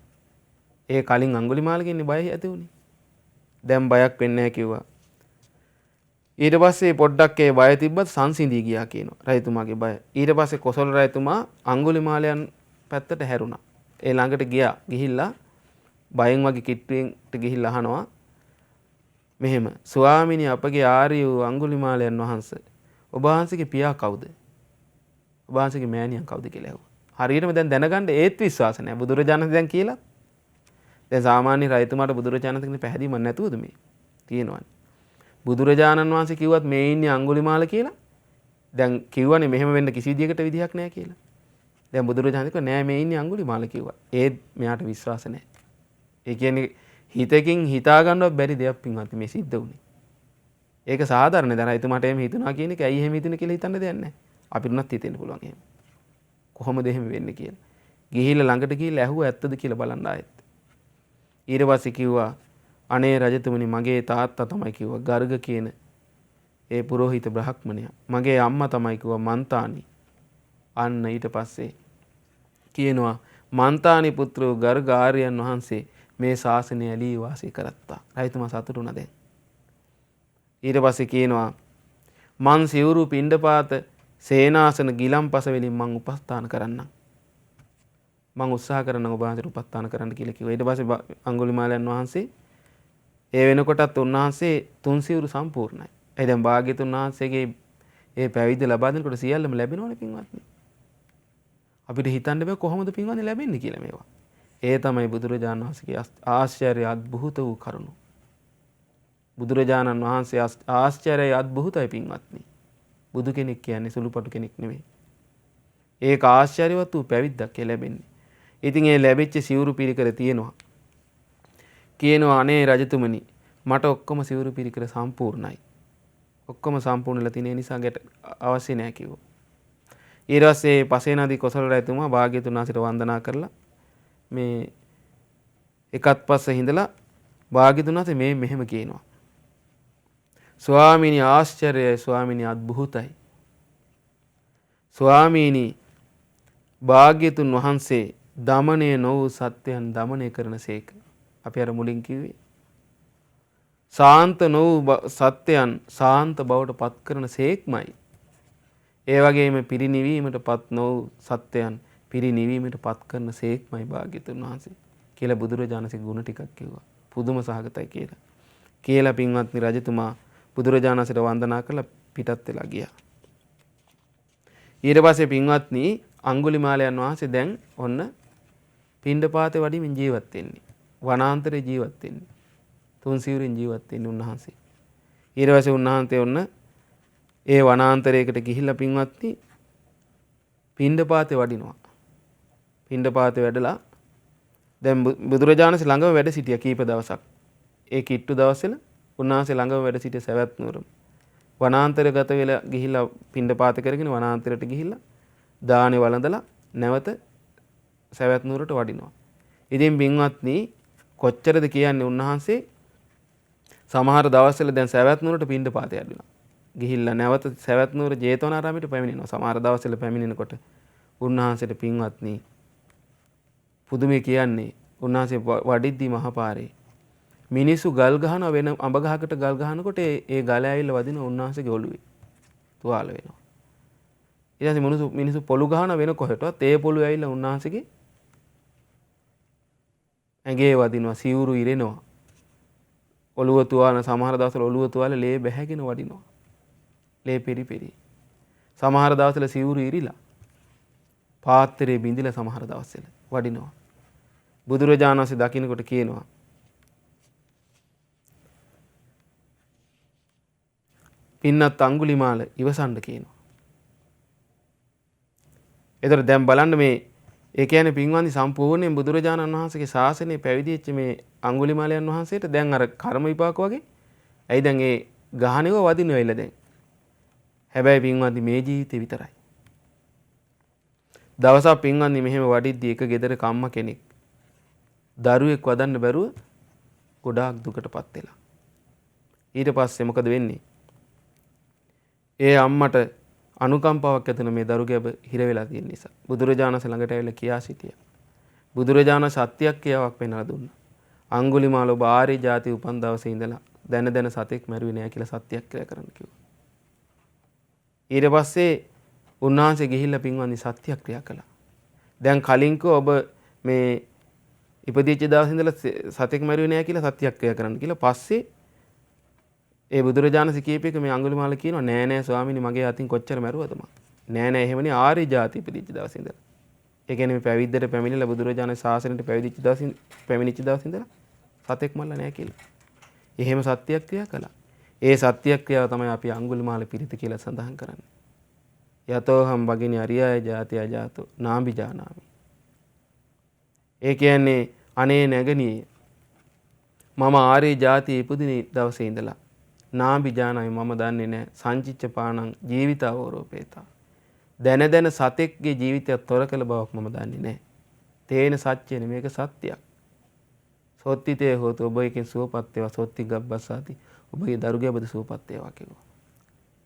ඒ කලින් අඟුලිමාලගෙ ඉන්නේ බය ඇති උනේ. දැන් බයක් වෙන්නේ නැහැ කිව්වා. ඊට පස්සේ පොඩ්ඩක් ඒ බය තිබ්බත් සංසිඳී ගියා කියනවා රජතුමාගේ බය. ඊට පස්සේ කොසල් රජතුමා අඟුලිමාලයන් පැත්තට හැරුණා. ඒ ළඟට ගියා. ගිහිල්ලා බයෙන් වගේ කිට්ටුවෙන්ට ගිහිල්ලා අහනවා මෙහෙම ස්වාමීනි අපගේ ආර්ය වූ අඟුලිමාලයන් වහන්සේ ඔබ වහන්සේගේ පියා කවුද? ඔබ වහන්සේගේ මෑණියන් කවුද කියලා ඇහුවා. හරියටම දැන් දැනගන්න ඒත් විශ්වාස නැහැ. බුදුරජාණන් දැන් කියලා. දැන් සාමාන්‍ය රජතුමාට බුදුරජාණන් කෙනෙක් පැහැදිලිම නැතුවද මේ තියෙනවනේ. බුදුරජාණන් වහන්සේ කිව්වත් මේ ඉන්නේ අඟුලිමාල කියලා. දැන් කිව්වනේ මෙහෙම වෙන්න කිසි විදියක් නැහැ කියලා. දැන් බුදුරජාණන් කිව්වා නෑ මේ ඉන්නේ අඟුලිමාල කිව්වා. ඒත් මෙයාට විශ්වාස නැහැ. ඒ කියන්නේ හිතකින් හිතා ගන්නවත් බැරි දෙයක් පින්වත් මේ සිද්ධ වුනේ. ඒක සාධාරණයි. දැන් රජතුමාට එහෙම හිතුණා කියන එක ඇයි එහෙම හිතුනේ කියලා හිතන්න දෙයක් නැහැ. අපිට උනත් හිතෙන්න පුළුවන් එහෙම. කොහොමද එහෙම වෙන්නේ කියලා. ගිහිල්ලා ළඟට ගිහිල්ලා ඇහුවා ඇත්තද කියලා බලන්න ආයෙත්. ඊට පස්සේ කිව්වා අනේ රජතුමනි මගේ තාත්තා තමයි කිව්වා ගර්ග කියන ඒ පුරোহিত බ්‍රහ්මණයා. මගේ අම්මා තමයි කිව්වා මන්තානි. අන්න ඊට පස්සේ කියනවා මන්තානි පුත්‍ර ගර්ග ආර්යයන් වහන්සේ මේ ශාසනය ඇලී වාසය කරත්තා. රජතුමා සතුටු වුණා දැන්. ඊට පස්සේ කියනවා මං සිවුරු පිණ්ඩපාත සේනාසන ගිලම්පස වලින් මං උපස්ථාන කරන්නම්. මං උත්සාහ කරනවා ඔබ වහන්සේට උපස්ථාන කරන්න කියලා කිව්වා. ඊට පස්සේ අඟුලිමාලයන් වහන්සේ ඒ වෙනකොටත් උන්වහන්සේ තුන් සිවුරු සම්පූර්ණයි. ඒ දැන් භාග්‍යතුන් වහන්සේගේ ඒ පැවිදි ලබා දෙනකොට සියල්ලම ලැබෙනවනේ පින්වත්නි. අපිට හිතන්න බෑ කොහොමද පින්වත්නි ලැබෙන්නේ කියලා මේවා. ඒ තමයි බුදුරජාණන් වහන්සේගේ ආශ්චර්ය අద్භූත වූ කරුණ. බුදුරජාණන් වහන්සේ ආශ්චර්යයි අద్භූතයි පින්වත්නි. බුදු කෙනෙක් කියන්නේ සුළුපටු කෙනෙක් නෙමෙයි. ඒක ආශ්චර්යවත් වූ පැවිද්දක් ලැබෙන්නේ. ඉතින් ඒ ලැබිච්ච සිවුරු පිරිකර තියෙනවා. කියනවා අනේ රජතුමනි මට ඔක්කොම සිවුරු පිරිකර සම්පූර්ණයි. ඔක්කොම සම්පූර්ණලා තියෙන නිසා ගැට අවශ්‍ය නැහැ කිව්වා. ඊට පස්සේ පසේ නදී කොසල් රජතුමා භාග්‍යතුන් වහන්සේට වන්දනා කරලා මේ එකත් පස්සේ හිඳලා භාග්‍යතුන් වහන්සේ මේ මෙහෙම කියනවා. ස්වාමීනි ආශ්චර්යයි ස්වාමීනි අద్භූතයි. ස්වාමීනි භාග්‍යතුන් වහන්සේ දමණය නොවූ සත්‍යයන් දමණය කරනසේක. අපි අර මුලින් කිව්වේ සාන්ත නොවූ සත්‍යයන් සාන්ත බවට පත් කරන සේක්මයි. ඒ වගේම පිරිනිවීමට පත් නොවූ සත්‍යයන් පිරිනිවීමට පත් කරන සේක්මයි භාග්‍යතුන් වහන්සේ කියලා බුදුරජාණන්සේ ගුණ ටිකක් කිව්වා. පුදුම සහගතයි කියලා. කියලා පින්වත්නි රජතුමා බුදුරජාණන්සේට වන්දනා කරලා පිටත් වෙලා ගියා. ඊට පස්සේ පින්වත්නි අඟුලිමාලයන් වහන්සේ දැන් ඔන්න පිණ්ඩපාතේ වඩිමින් ජීවත් වෙන්නේ. වනාන්තරේ ජීවත් වෙන්නේ. තුන් සිවුරින් ජීවත් වෙන්නේ උන්වහන්සේ. ඊට පස්සේ උන්වහන්සේ ඔන්න ඒ වනාන්තරයකට ගිහිල්ලා පින්වත්නි පිණ්ඩපාතේ වඩිනවා. පිණ්ඩපාතේ වැඩලා දැන් බුදුරජාණන් ළඟම වැඩ සිටියා කීප දවසක්. ඒ කිට්ටු දවස්වල උන්වහන්සේ ළඟම වැඩ සිටිය සවැත් නුවරම. වනාන්තරගත වෙලා ගිහිල්ලා පිණ්ඩපාත කරගෙන වනාන්තරයට ගිහිල්ලා දානේ වළඳලා නැවත සවැත් නුවරට වඩිනවා. ඉතින් පින්වත්නි කොච්චරද කියන්නේ උන්වහන්සේ සමහර දවස්වල දැන් සවැත් නුවරට පිණ්ඩපාත යදිනවා. ගිහිල්ලා නැවත සවැත් නුවර ජේතවනාරාමයට පැමිණෙනවා. සමහර දවස්වල පැමිණෙනකොට උන්වහන්සේට පින්වත්නි පුදුමේ කියන්නේ උන්වහන්සේ වඩිද්දී මහපාරේ මිනිස්සු ගල් ගහන වෙන අඹ ගහකට ගල් ගහනකොට ඒ ගල ඇවිල්ලා වදින උන්වහන්සේගේ ඔළුවේ තුවාල වෙනවා. ඊට පස්සේ මිනිස්සු පොළු ගහන වෙන කොහෙටවත් ඒ පොළු ඇවිල්ලා උන්වහන්සේගේ ඇඟේ වදිනවා, සිවුරු ඉරෙනවා. ඔළුව තුවාල සමහර දවස්වල ඔළුව තුවාල ලේ බැහැගෙන වදිනවා. ලේ පෙරි. සමහර දවස්වල සිවුරු ඉරිලා පාත්‍රයේ බිඳිලා සමහර දවස්වල වඩිනවා. බුදුරජාණන් වහන්සේ දකින්නකොට කියනවා පින්නත් අඟුලිමාල ඉවසන්න කියනවා. ඒතර දැන් බලන්න මේ ඒ කියන්නේ පින්වන්දි සම්පූර්ණයෙන් බුදුරජාණන් වහන්සේගේ ශාසනය පැවිදි වෙච්ච මේ අඟුලිමාලයන් වහන්සේට දැන් අර කර්ම විපාක වගේ ඇයි දැන් ඒ ගහණේව වදින්න වෙයිලා දැන්. හැබැයි පින්වන්දි මේ ජීවිතේ විතරයි. දවසක් පින්වන්දි මෙහෙම වඩිද්දී එක ගෙදරක අම්මා කෙනෙක් දරුවෙක් වදන්න බැරුව ගොඩාක් දුකටපත් වෙලා. ඊට පස්සේ මොකද වෙන්නේ? ඒ අම්මට අනුකම්පාවක් ඇතිවෙන මේ දරුගැබ හිර වෙලා තියෙන නිසා බුදුරජාණන් ළඟට ඇවිල්ලා කියා සිටියා. බුදුරජාණන් සත්‍යයක් කියාවක් පෙන්වලා දුන්නා. අඟුලිමාල ඔබ ආර්ය ජාති උපන් දවසේ ඉඳලා දැන සතෙක් මැරුවේ නෑ කියලා සත්‍යයක් කියලා කරන්න කිව්වා. ඊට පස්සේ උන්වහන්සේ ගිහිල්ලා පින්වන්දි සත්‍යයක් ක්‍රියා කළා. දැන් කලින්කෝ ඔබ මේ ඉපදිච්ච දවසේ ඉඳලා සතෙක් මැරුවේ නෑ කියලා සත්‍යයක් ක්‍රියා කරන්න කියලා පස්සේ ඒ බුදුරජාණන් කීපයක මේ අඟුලිමාල කියනවා නෑ ස්වාමීනි මගේ අතින් කොච්චර මැරුවද මම නෑ එහෙමනේ ආර්ය ජාති ඉපදිච්ච දවසේ ඉඳලා. ඒ කියන්නේ මේ පැවිද්දට පැමිණිලා බුදුරජාණන් ශාසනයට පැවිදිච්ච දවසේ පැමිණිච්ච දවසේ ඉඳලා සතෙක් මල්ලා නෑ කියලා. එහෙම සත්‍යයක් ක්‍රියා කළා. ඒ සත්‍යයක් ක්‍රියාව තමයි අපි අඟුලිමාල පිරිත කියලා සඳහන් කරන්නේ. යතෝහම් වගිනි අරියාය ජාති අජාතෝ නාඹි ජානාමි. ඒ කියන්නේ අනේ නැගණියේ මම ආර්ය ජාතියේ ඉපදින දවසේ ඉඳලා නාඹි ජානාමි මම දන්නේ නැහැ සංචිච්ච පාණං ජීවිතාවෝරෝපේතා. දැන සතෙක්ගේ ජීවිතයක් තොර කළ බවක් මම දන්නේ නැහැ. තේන සත්‍යනේ මේක සත්‍යයක්. සොත්තිතේ හොත ඔබ එකෙන් සුවපත් වේවා සොත්ති ගබ්බසාති ඔබගේ දරුගැබද සුවපත් වේවා කිව්වා.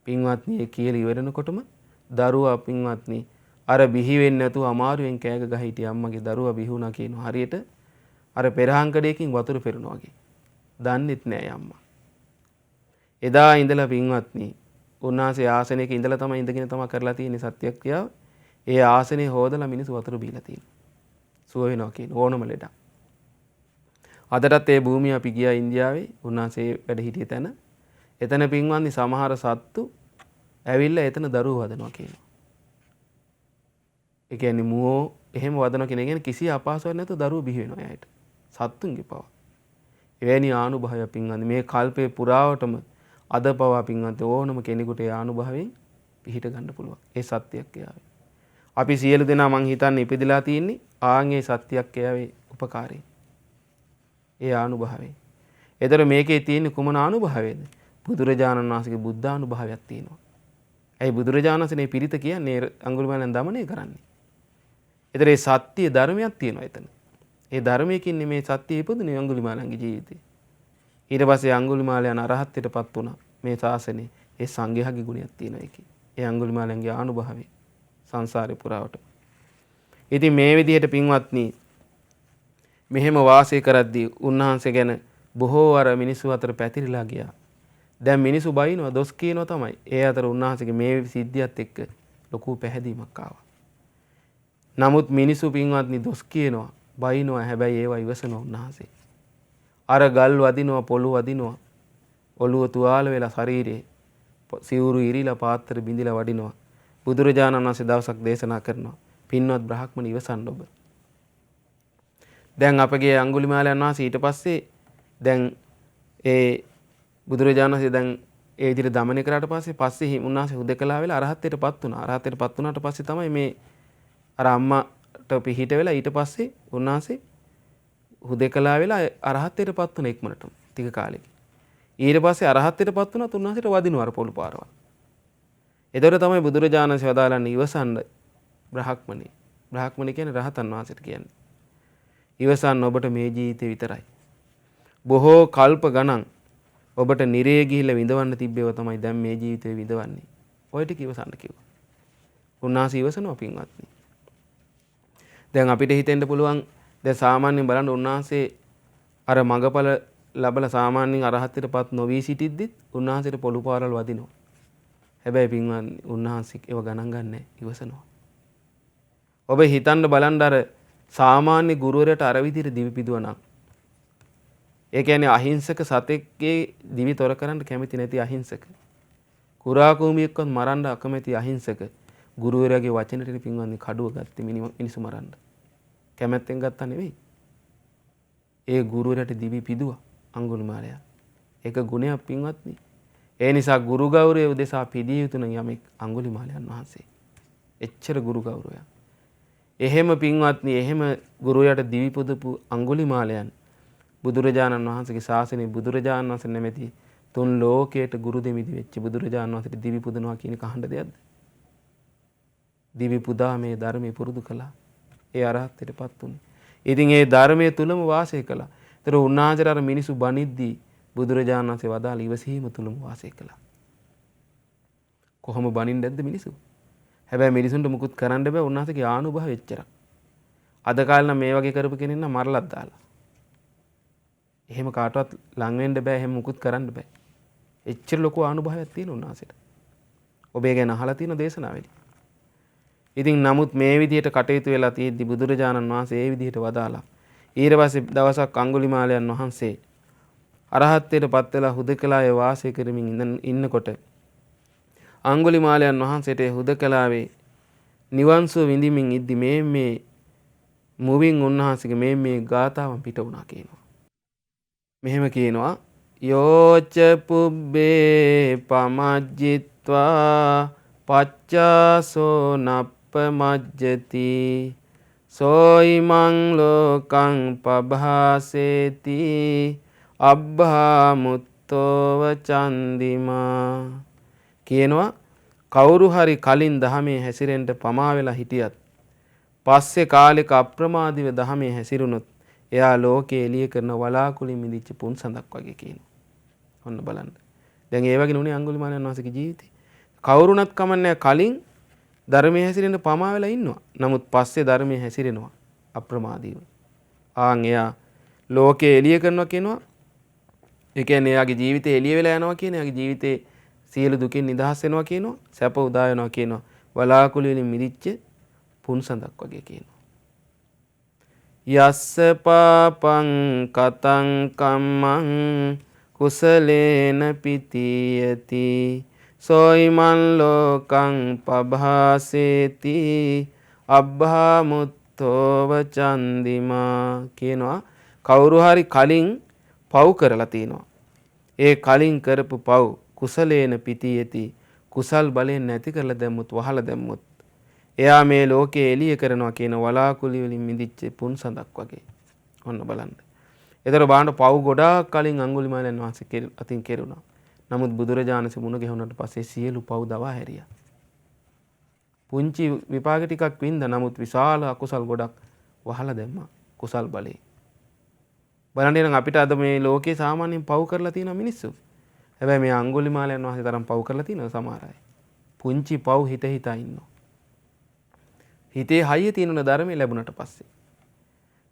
පින්වත්නි ඒ කියලා ඉවරනකොටම දරුවා පින්වත්නි අර බිහි වෙන්නේ නැතුව අමාරුවෙන් කෑග ගහ හිටිය අම්මගේ දරුවා බිහි වුණා කියනවා හරියට අර පෙරහංකඩයකින් වතුර පෙරනවා වගේ. දන්නෙත් නෑ අම්මා. එදා ඉඳලා පින්වත්නි උන්වහන්සේ ආසනයක ඉඳලා තමයි ඉඳගෙන තමයි කරලා තියෙන්නේ සත්‍යක්‍රියාව. ඒ ආසනේ හොදලා මිනිස්සු වතුර බීලා තියෙනවා. සුව වෙනවා කියන ඕනම ලෙඩක්. අදටත් ඒ භූමිය අපි ගියා ඉන්දියාවේ උන්වහන්සේ වැඩ හිටිය තැන. එතන පින්වත්නි සමහර සත්තු ඇවිල්ලා එතන දරුවෝ වදනවා කියනවා. ඒ කියන්නේ මුවෝ එහෙම වදනවා කියන එක කිසි අපහසුවක් නැතුව දරුවෝ බිහි වෙනවා එයාට. සත්තුන්ගේ පව. එවැනි ආනුභාවය පින්වත්නි මේ කල්පේ පුරාවටම අද පවා පින්වත්නි ඕනම කෙනෙකුට ඒ ආනුභාවයෙන් පිහිට ගන්න පුළුවන්. ඒ සත්‍යයක් ක්‍රියාවේ. අපි සියලු දෙනා මං හිතන්නේ ඉපදිලා තියෙන්නේ ආන්ගේ සත්‍යයක් ක්‍රියාවේ උපකාරයෙන්. ඒ ආනුභාවයෙන්. ඒතර මේකේ තියෙන කුමන ආනුභාවයේද? බුදුරජාණන් වහන්සේගේ බුද්ධානුභාවයක් තියෙනවා. ඇයි බුදුරජාණන් වහන්සේ පිරිත කියන්නේ අඟුලිමාලයන් দমনය කරන්නේ? ඒතර ඒ සත්‍ය ධර්මයක් තියෙනවා එතන. ඒ ධර්මයකින් මේ සත්‍ය ඉපදුනේ අඟුලිමාලන්ගේ ජීවිතේ. ඊට පස්සේ අඟුලිමාලයන් අරහත්ත්වයටපත් වුණා. මේ ශාසනේ ඒ සංඝයාගේ ගුණයක් තියෙනවා ඒකේ. ඒ අඟුලිමාලයන්ගේ ආනුභාවය සංසාරේ පුරාවට. ඉතින් මේ විදිහට පින්වත්නි මෙහෙම වාසය කරද්දී උන්වහන්සේ ගැන බොහෝ වර මිනිස්සු අතර පැතිරිලා ගියා. දැන් මිනිස්සු බයිනවා දොස් කියනවා තමයි. ඒ අතර උන්වහන්සේගේ මේ සිද්ධියත් එක්ක ලොකු පැහැදීමක් ආවා. නමුත් මිනිස්සු පින්වත්නි දොස් කියනවා, බයිනවා හැබැයි ඒවා ඉවසන උන්වහන්සේ. අර ගල් වදිනවා, පොළු වදිනවා, ඔළුව තුවාල වෙලා ශරීරේ සිවුරු ඉරිලා පාත්‍ර බිඳිලා වඩිනවා. බුදුරජාණන් වහන්සේ දවසක් දේශනා කරනවා, පින්වත් බ්‍රහ්මණ ඉවසන්න ඔබ. දැන් අපගේ අඟුලිමාලයන් වහන්සේ ඊට පස්සේ දැන් ඒ බුදුරජාණන් වහන්සේ දැන් ඒ විදිහට දමනය කරාට පස්සේ උන්වහන්සේ හුදකලා වෙලා අරහත්ත්වයටපත් වුණා. අරහත්ත්වයටපත් වුණාට පස්සේ තමයි මේ අර අම්මාට පිහිට වෙලා ඊට පස්සේ උන්වහන්සේ හුදකලා වෙලා අරහත්ත්වයටපත් වුණ ඉක්මනටම ටික කාලෙක. ඊට පස්සේ අරහත්ත්වයටපත් වුණා උන්වහන්සේට වදිනවා අර පොළු පාරවල්. එතකොට තමයි බුදුරජාණන් වහන්සේ වදාළන්නේ ඉවසන්න බ්‍රහ්මණේ. බ්‍රහ්මණේ කියන්නේ රහතන් වහන්සේට කියන්නේ. ඉවසන්න ඔබට මේ ජීවිතේ විතරයි. බොහෝ කල්ප ගණන් ඔබට නිරේ ගිහිල්ලා විඳවන්න තිබ්බේව තමයි දැන් මේ ජීවිතේ විඳවන්නේ. ඔය ටික ඉවසන්න කිව්වා. උන්වහන්සේ ඉවසනවා පින්වත්නි. දැන් අපිට හිතෙන්න පුළුවන් දැන් සාමාන්‍යයෙන් බලන්න උන්වහන්සේ අර මගපල ලැබලා සාමාන්‍යයෙන් අරහත්ත්වයටපත් නොවී සිටිද්දිත් උන්වහන්සේට පොළු පාරවල් වදිනවා. හැබැයි පින්වත්නි උන්වහන්සේ ඒව ගණන් ගන්නෑ ඉවසනවා. ඔබ හිතන්න බලන්න අර සාමාන්‍ය ගුරුවරයාට අර විදිහට දිවි පිදුවනම් ඒ කියන්නේ අහිංසක සතෙක්ගේ දිවි තොර කරන්න කැමති නැති අහිංසක කුරා කුමියෙක්වත් මරන්න අකමැති අහිංසක ගුරුවරයාගේ වචනෙට පින්වත්නි කඩුව ගත්තේ මිනිස්සු මරන්න කැමැත්තෙන් ගත්තා නෙවෙයි. ඒ ගුරුවරයාට දිවි පිදුවා අඟුලිමාලයා. ඒක ගුණයක් පින්වත්නි. ඒ නිසා ගුරු ගෞරවය උදෙසා පිදිය යුතු නම් යමෙක් අඟුලිමාලයන් වහන්සේ. එච්චර ගුරු ගෞරවයක්. එහෙම පින්වත්නි එහෙම ගුරුවරයාට දිවි පුදපු අඟුලිමාලයන් බුදුරජාණන් වහන්සේගේ ශාසනයේ බුදුරජාණන් වහන්සේ නැමැති තුන් ලෝකයට ගුරු දෙමිදි වෙච්ච බුදුරජාණන් වහන්සේට දිවි පුදනවා කියන එක අහන්න දෙයක්ද? දිවි පුදා මේ ධර්මයේ පුරුදු කළා. ඒ අරහත්ත්වයටපත් උනේ. ඉතින් ඒ ධර්මයේ තුලම වාසය කළා. ඒතර උන්වහන්සේට අර මිනිසු බනිද්දී බුදුරජාණන් වහන්සේ වදාළ ඉවසීම තුලම වාසය කළා. කොහොම බනින්නේ නැද්ද මිනිසු? හැබැයි මිනිසුන්ට මුකුත් කරන්න බෑ උන්වහන්සේගේ ආනුභාවය එච්චරක්. අද කාලේ නම් මේ වගේ කරපු කෙනෙක් නම් මරලත් දාලා. එහෙම කාටවත් ලං වෙන්න බෑ එහෙම මුකුත් කරන්න බෑ. එච්චර ලොකු ආනුභාවයක් තියෙන උන්වහන්සේට. ඔබ ඒ ගැන අහලා තියෙන දේශනාවේදී. ඉතින් නමුත් මේ විදිහට කටයුතු වෙලා තියෙද්දි බුදුරජාණන් වහන්සේ ඒ විදිහට වදාලා ඊට පස්සේ දවසක් අඟුලිමාලයන් වහන්සේ අරහත්ත්වයටපත් වෙලා හුදකලාවේ වාසය කරමින් ඉන්නකොට අඟුලිමාලයන් වහන්සේට හුදකලාවේ නිවන් සුව විඳින්මින් ඉද්දි මේ මුවින් උන්වහන්සේගේ මේ ගාතාවන් පිට වුණා කියනවා. මෙහෙම කියනවා යෝච පුබ්බේ පමජ්ජිත්වා පච්චාසෝ නප්පමජ්ජති සෝයිමං ලෝකං පභාසේති අබ්භාමුත්තෝව චන්දිමා කියනවා කවුරු හරි කලින් දහමේ හැසිරෙන්න පමා වෙලා හිටියත් පස්සේ කාලෙක අප්‍රමාදීව දහමේ හැසිරුණොත් එයා ලෝකේ එළිය කරන වලාකුලින් මිදිච්ච පුන් සඳක් වගේ කියනවා. ඔන්න බලන්න. දැන් ඒ වගේ නුනේ අඟුලිමාලයන් වහන්සේගේ ජීවිතේ. කවුරුණත් කමන්නේ කලින් ධර්මයේ හැසිරෙන්න පමා වෙලා ඉන්නවා. නමුත් පස්සේ ධර්මයේ හැසිරෙනවා අප්‍රමාදීව. ආන් එයා ලෝකේ එළිය කරනවා කියනවා. ඒ කියන්නේ එයාගේ ජීවිතේ එළිය වෙලා යනවා කියන එයාගේ ජීවිතේ සියලු දුකින් නිදහස් වෙනවා කියනවා. සැප උදා වෙනවා කියනවා. වලාකුළු වලින් මිදිච්ච පුන් සඳක් වගේ කියනවා. යස්ස පාපං කතං කම්මං කුසලේන පිතියති සෝයිමන් ලෝකං පභාසේති අබ්භාමුත්තෝව චන්දිමා කියනවා. කවුරු හරි කලින් පව් කරලා තිනවා. ඒ කලින් කරපු පව් කුසලේන පිතියති කුසල් බලයෙන් නැති කරලා දැම්මුත් වහලා දැම්මුත් එයා මේ ලෝකේ එළිය කරනවා කියන වලාකුළු වලින් මිදිච්ච පුන් සඳක් වගේ. ඔන්න බලන්න. ඒතර බාන්න පව් ගොඩාක් කලින් අඟුලිමාලයන් වහන්සේ අතින් කෙරුණා. නමුත් බුදුරජාණන්සේ මුණ ගැහුණාට පස්සේ සියලු පව් දවා හැරියා. පුංචි විපාක ටිකක් වින්ද නමුත් විශාල අකුසල් ගොඩක් වහලා දැම්මා කුසල් බලේ. බලන්න නම් අපිට අද මේ ලෝකේ සාමාන්‍යයෙන් පව් කරලා තියෙන මිනිස්සු. හැබැයි මේ අඟුලිමාලයන් වහන්සේ තරම් පව් කරලා තියෙන සමහර අය. පුංචි පව් හිතා ඉන්නවා. හිතේ හයිය තියෙන ධර්මය ලැබුණට පස්සේ.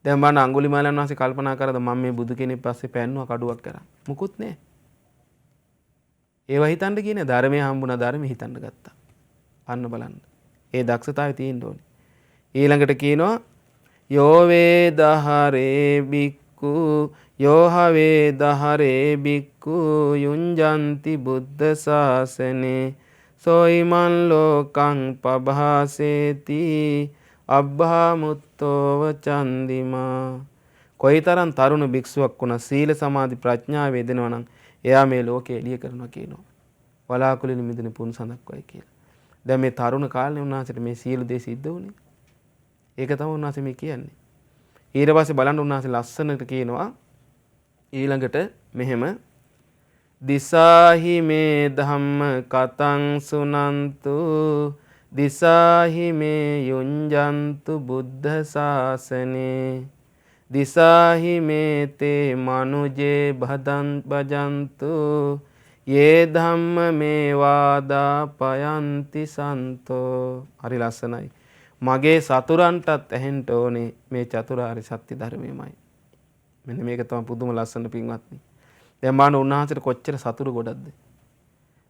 දැන් බලන්න අඟුලිමාලයන් වහන්සේ කල්පනා කරද මම මේ බුදු කෙනෙක් පස්සේ පෑන්නුවා කඩුවක් කරා. මුකුත් නෑ. ඒව හිතන්න කියන්නේ ධර්මයේ හම්බුණා ධර්මයේ හිතන්න ගත්තා. අන්න බලන්න. ඒ දක්ෂතාවය තියෙන්න ඕනේ. ඊළඟට කියනවා යෝ වේදහරේ බික්කු යෝහවේ දහරේ බික්කු යුංජන්ති බුද්ධ ශාසනේ සෝයිමන් ලෝකං පභාසේති අබ්භාමුත්තෝව චන්දිමා කොයිතරම් තරුණ භික්ෂුවක් වුණා සීල සමාධි ප්‍රඥාව වේදෙනවා නම් එයා මේ ලෝකේ එළිය කරනවා කියනවා. වලාකුළුනි මිදුනේ පුන් සඳක් වයි කියලා. දැන් මේ තරුණ කාලේ උන්වහන්සේට මේ සියලු දේ සිද්ධ වුණේ. ඒක තමයි උන්වහන්සේ මේ කියන්නේ. ඊට පස්සේ බලන්න උන්වහන්සේ ලස්සනට කියනවා ඊළඟට මෙහෙම දිසාහි මේ ධම්ම කතං සුනන්තු දිසාහි මේ යුඤ්ජන්තු බුද්ධ ශාසනේ දිසාහි මේ තේ මනුජේ භජන්තු යේ ධම්ම මේ වාදා පයන්ති සන්තෝ. හරි ලස්සනයි. මගේ සතුරන්ටත් ඇහෙන්න ඕනේ මේ චතුරාර්ය සත්‍ය ධර්මයමයි. මෙන්න මේක තමයි පුදුම ලස්සන පින්වත්නි. දැන් මාන උන්වහන්සේට කොච්චර සතුරු ගොඩක්ද.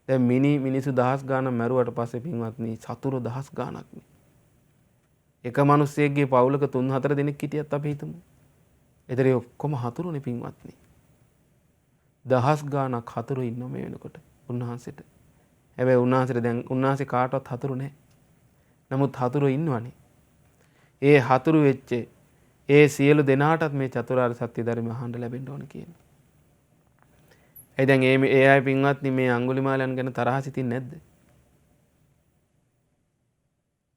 දැන් මිනිසු දහස් ගාණක් මැරුවට පස්සේ පින්වත්නි සතුරු දහස් ගාණක් නේ. එක මිනිස්සෙක්ගේ පවුලක 3-4 දෙනෙක් හිටියත් අපි හිතමු. ඒතරේ ඔක්කොම හතුරුනේ පින්වත්නි. දහස් ගාණක් හතුරු ඉන්නෝ මේ වෙනකොට උන්වහන්සේට. හැබැයි උන්වහන්සේට දැන් උන්වහන්සේ කාටවත් හතුරු නැහැ. නමුත් හතුරු ඉන්නවනේ. ඒ හතුරු වෙච්ච ඒ සියලු දෙනාටත් මේ චතුරාර්ය සත්‍ය ධර්මය අහන්න ලැබෙන්න ඕන කියන. ඒ දැන් ඒ අය පින්වත්නි මේ අඟුලිමාලයන් ගැන තරහ සිතින් නැද්ද?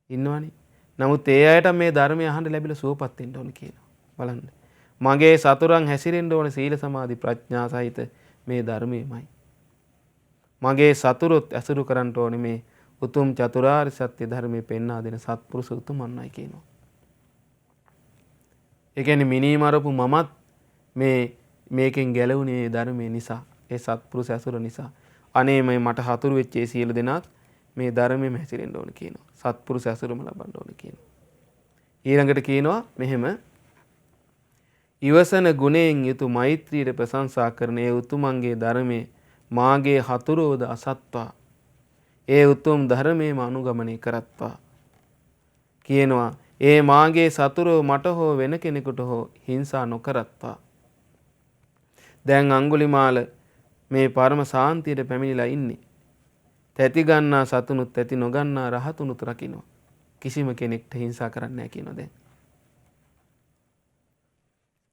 ඉන්නවනේ. නමුත් ඒ අයට මේ ධර්මය අහන්න ලැබිලා සුවපත් වෙන්න ඕන කියනවා. බලන්න. මගේ සතුරන් හැසිරෙන්න ඕන සීල සමාධි ප්‍රඥා සහිත මේ ධර්මයමයි. මගේ සතුරුත් ඇසුරු කරන්න ඕනේ මේ උතුම් චතුරාර්ය සත්‍ය ධර්මයේ පෙන්වා දෙන සත්පුරුෂ උතුමන්යි කියනවා. ඒ කියන්නේ මිනී මරපු මමත් මේකෙන් ගැලවුණේ ධර්මයේ නිසා, ඒ සත්පුරුෂ ඇසුර නිසා. අනේ මට හතුරු වෙච්ච ඒ සියලු දෙනාත් මේ ධර්මයෙන් හැසිරෙන්න ඕන කියනවා. සත්පුරුෂ ඇසුරම ලබන්න ඕන කියනවා. ඊළඟට කියනවා මෙහෙම ඉවසන ගුණයෙන් යුතු මෛත්‍රියට ප්‍රශංසා කරන ඒ උතුමන්ගේ ධර්මයේ මාගේ හතුරෝද අසත්වා ඒ උතුම් ධර්මයේම අනුගමනය කරත්වා කියනවා. ඒ මාගේ සතුරෝ මට හෝ වෙන කෙනෙකුට හෝ හිංසා නොකරත්වා. දැන් අඟුලිමාල මේ පරම සාන්තියට පැමිණිලා ඉන්නේ. තැති ගන්නා සතුනුත් තැති නොගන්නා රහතුනුත් රකින්නවා. කිසිම කෙනෙක්ට හිංසා කරන්නේ නැහැ කියනවා දැන්.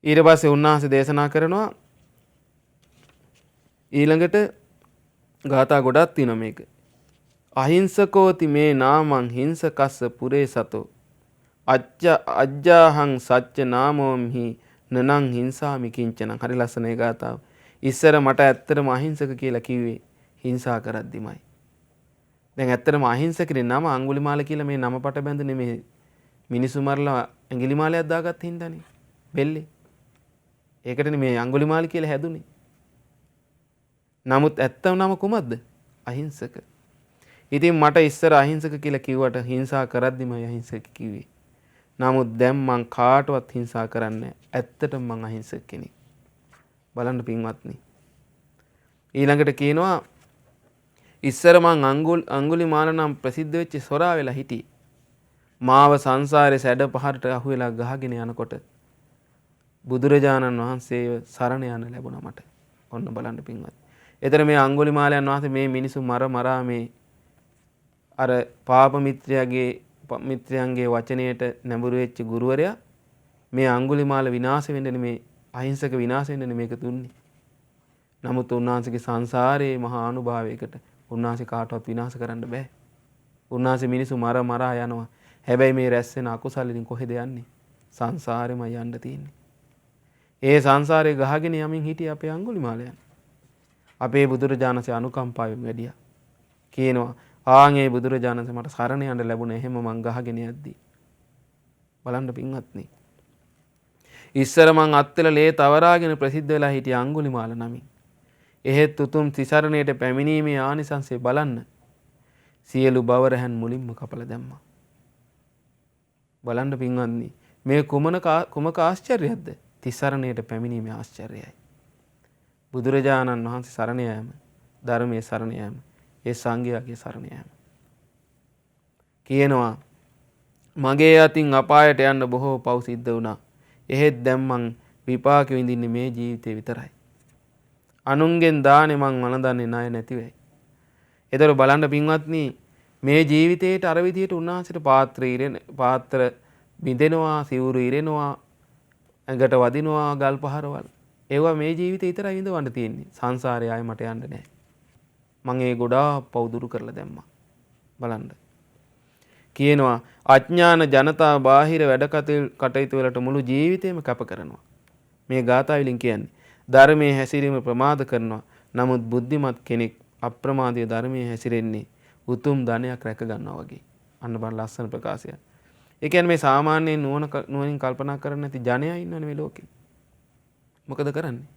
ඊට පස්සේ උන්වහන්සේ දේශනා කරනවා ඊළඟට ගාථා ගොඩක් තියෙනවා මේක. අහිංසකෝති මේ නාමං හිංසකස්ස පුරේ සතෝ අජ්ජාහං සච්ච නාමෝම්හි නනං හිංසාමි කිංචනං. හරි ලස්සන ඒ ගාථාව. ඉස්සර මට ඇත්තටම අහිංසක කියලා කිව්වේ හිංසා කරද්දිමයි. දැන් ඇත්තටම අහිංසකේ නම අඟුලිමාල කියලා මේ නම පට බැඳුනේ මේ මිනිසු මරලා ඇඟිලිමාලයක් දාගත්ත හින්දානේ බෙල්ලේ. ඒකටනේ මේ අඟුලිමාල කියලා හැදුනේ. නමුත් ඇත්තම නම කුමක්ද? අහිංසක. ඉතින් මට ඉස්සර අහිංසක කියලා කිව්වට හිංසා කරද්දිමයි අහිංසක කිව්වේ. නමුත් දැන් මං කාටවත් හිංසා කරන්නේ ඇත්තටම මං අහිංසක කෙනෙක්. බලන්න පින්වත්නි. ඊළඟට කියනවා ඉස්සර මං අඟුලිමාල නම් ප්‍රසිද්ධ වෙච්ච සොරා වෙලා හිටියේ. මාව සංසාරේ සැඩ පහරට අහු වෙලා ගහගෙන යනකොට බුදුරජාණන් වහන්සේව සරණ යන්න ලැබුණා මට. ඔන්න බලන්න පින්වත්. එතන මේ අඟුලිමාලයන් වහන්සේ මේ මිනිසු මරා මේ අර පාප මිත්‍රයන්ගේ වචනයට නැඹුරු වෙච්ච ගුරුවරයා මේ අඟුලිමාල විනාශ වෙන්න මේ අහිංසක විනාශ වෙන්න මේක දුන්නේ. නමුත් උන්වහන්සේගේ සංසාරයේ මහා අනුභවයකට උන්වහන්සේ කාටවත් විනාශ කරන්න බෑ. උන්වහන්සේ මිනිසු මරා යනවා. හැබැයි මේ රැස් වෙන අකුසල ඉතින් කොහෙද යන්නේ? සංසාරෙම යන්න තියෙන්නේ. ඒ සංසාරේ ගහගෙන යමින් හිටියේ අපේ අඟුලිමාලයන්. අපේ බුදුරජාණන්සේ අනුකම්පාවෙන් වැඩියා. කියනවා ආන්ගේ බුදුරජාණන්සේ මට සරණ යන්න ලැබුණා එහෙම මං ගහගෙන යද්දී. බලන්න පින්වත්නි. ඉස්සර මං අත්වල ලේ තවරාගෙන ප්‍රසිද්ධ වෙලා හිටිය අඟුලිමාල නමින්. එහෙත් උතුම් තිසරණයට පැමිණීමේ ආනිසංසය බලන්න සියලු බවරහන් මුලින්ම කපලා දැම්මා. බලන්න පින්වත්නි මේ කුමක ආශ්චර්යයක්ද? තිසරණයට පැමිණීමේ ආශ්චර්යයයි. බුදුරජාණන් වහන්සේ සරණ යාම, ධර්මයේ සරණ යාම, ඒ සංඝයාගේ සරණ යාම. කියනවා මගේ අතින් අපායට යන්න බොහෝ පව් සිද්ධ වුණා. එහෙත් දැන් මං විපාක විඳින්නේ මේ ජීවිතේ විතරයි. අනුන්ගෙන් දානේ මං වළඳන්නේ ණය නැති වෙයි. ඒතර බලන්න පින්වත්නි මේ ජීවිතේට අර විදියට උන්වහන්සේට පාත්‍ර බිඳෙනවා, සිවුරු ඉරෙනවා, ඇඟට වදිනවා ගල් පහරවල්. ඒවා මේ ජීවිතේ විතරයි විඳවන්න තියෙන්නේ. සංසාරේ ආයෙ මට යන්න නැහැ. මං ඒ ගොඩාක් පව් දුරු කරලා දැම්මා. බලන්න. කියනවා අඥාන ජනතා බාහිර වැඩ කටයුතු වලට මුළු ජීවිතේම කැප කරනවා. මේ ගාථාවලින් කියන්නේ ධර්මයේ හැසිරීම ප්‍රමාද කරනවා. නමුත් බුද්ධිමත් කෙනෙක් අප්‍රමාදීව ධර්මයේ හැසිරෙන්නේ උතුම් ධනයක් රැක ගන්නවා වගේ. අන්න බලන්න ලස්සන ප්‍රකාශයක්. ඒ කියන්නේ මේ සාමාන්‍ය නුවණින් කල්පනා කරන්නේ නැති ජනයා ඉන්නවනේ මේ ලෝකේ. මොකද කරන්නේ?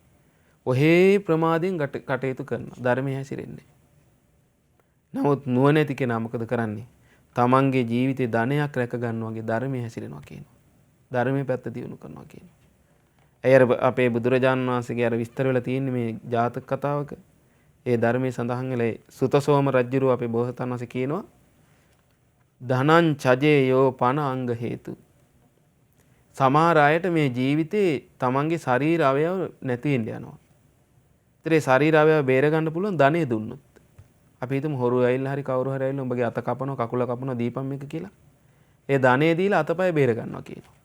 ඔහේ ප්‍රමාදයෙන් කටයුතු කරනවා. ධර්මයේ හැසිරෙන්නේ. නමුත් නුවණැති කෙනා මොකද කරන්නේ? තමන්ගේ ජීවිතේ ධනයක් රැක ගන්නවා වගේ ධර්මයේ හැසිරෙනවා කියනවා. ධර්මයේ පැත්ත දියුණු කරනවා කියනවා. ඒ අපේ බුදුරජාණන් වහන්සේගේ අර විස්තර වෙලා තියෙන්නේ මේ ජාතක කතාවක. ඒ ධර්මයේ සඳහන් වෙලා සුතසෝම රජුරු අපේ බෝසතාණන් වහන්සේ කියනවා ධනං චජේ යෝ පන අංග හේතු. සමහර අයට මේ ජීවිතේ තමන්ගේ ශරීර අවයව නැති වෙන්න යනවා. ඒතරේ ශරීර අවයව බේර ගන්න පුළුවන් ධනෙ දුන්නොත්. අපි හිතමු හොරු ඇවිල්ලා හරි කවුරු හරි ඇවිල්ලා උඹගේ අත කපනවා කකුල කපනවා දීපම් එක කියලා. ඒ ධනෙ දීලා අතපය බේර ගන්නවා කියනවා.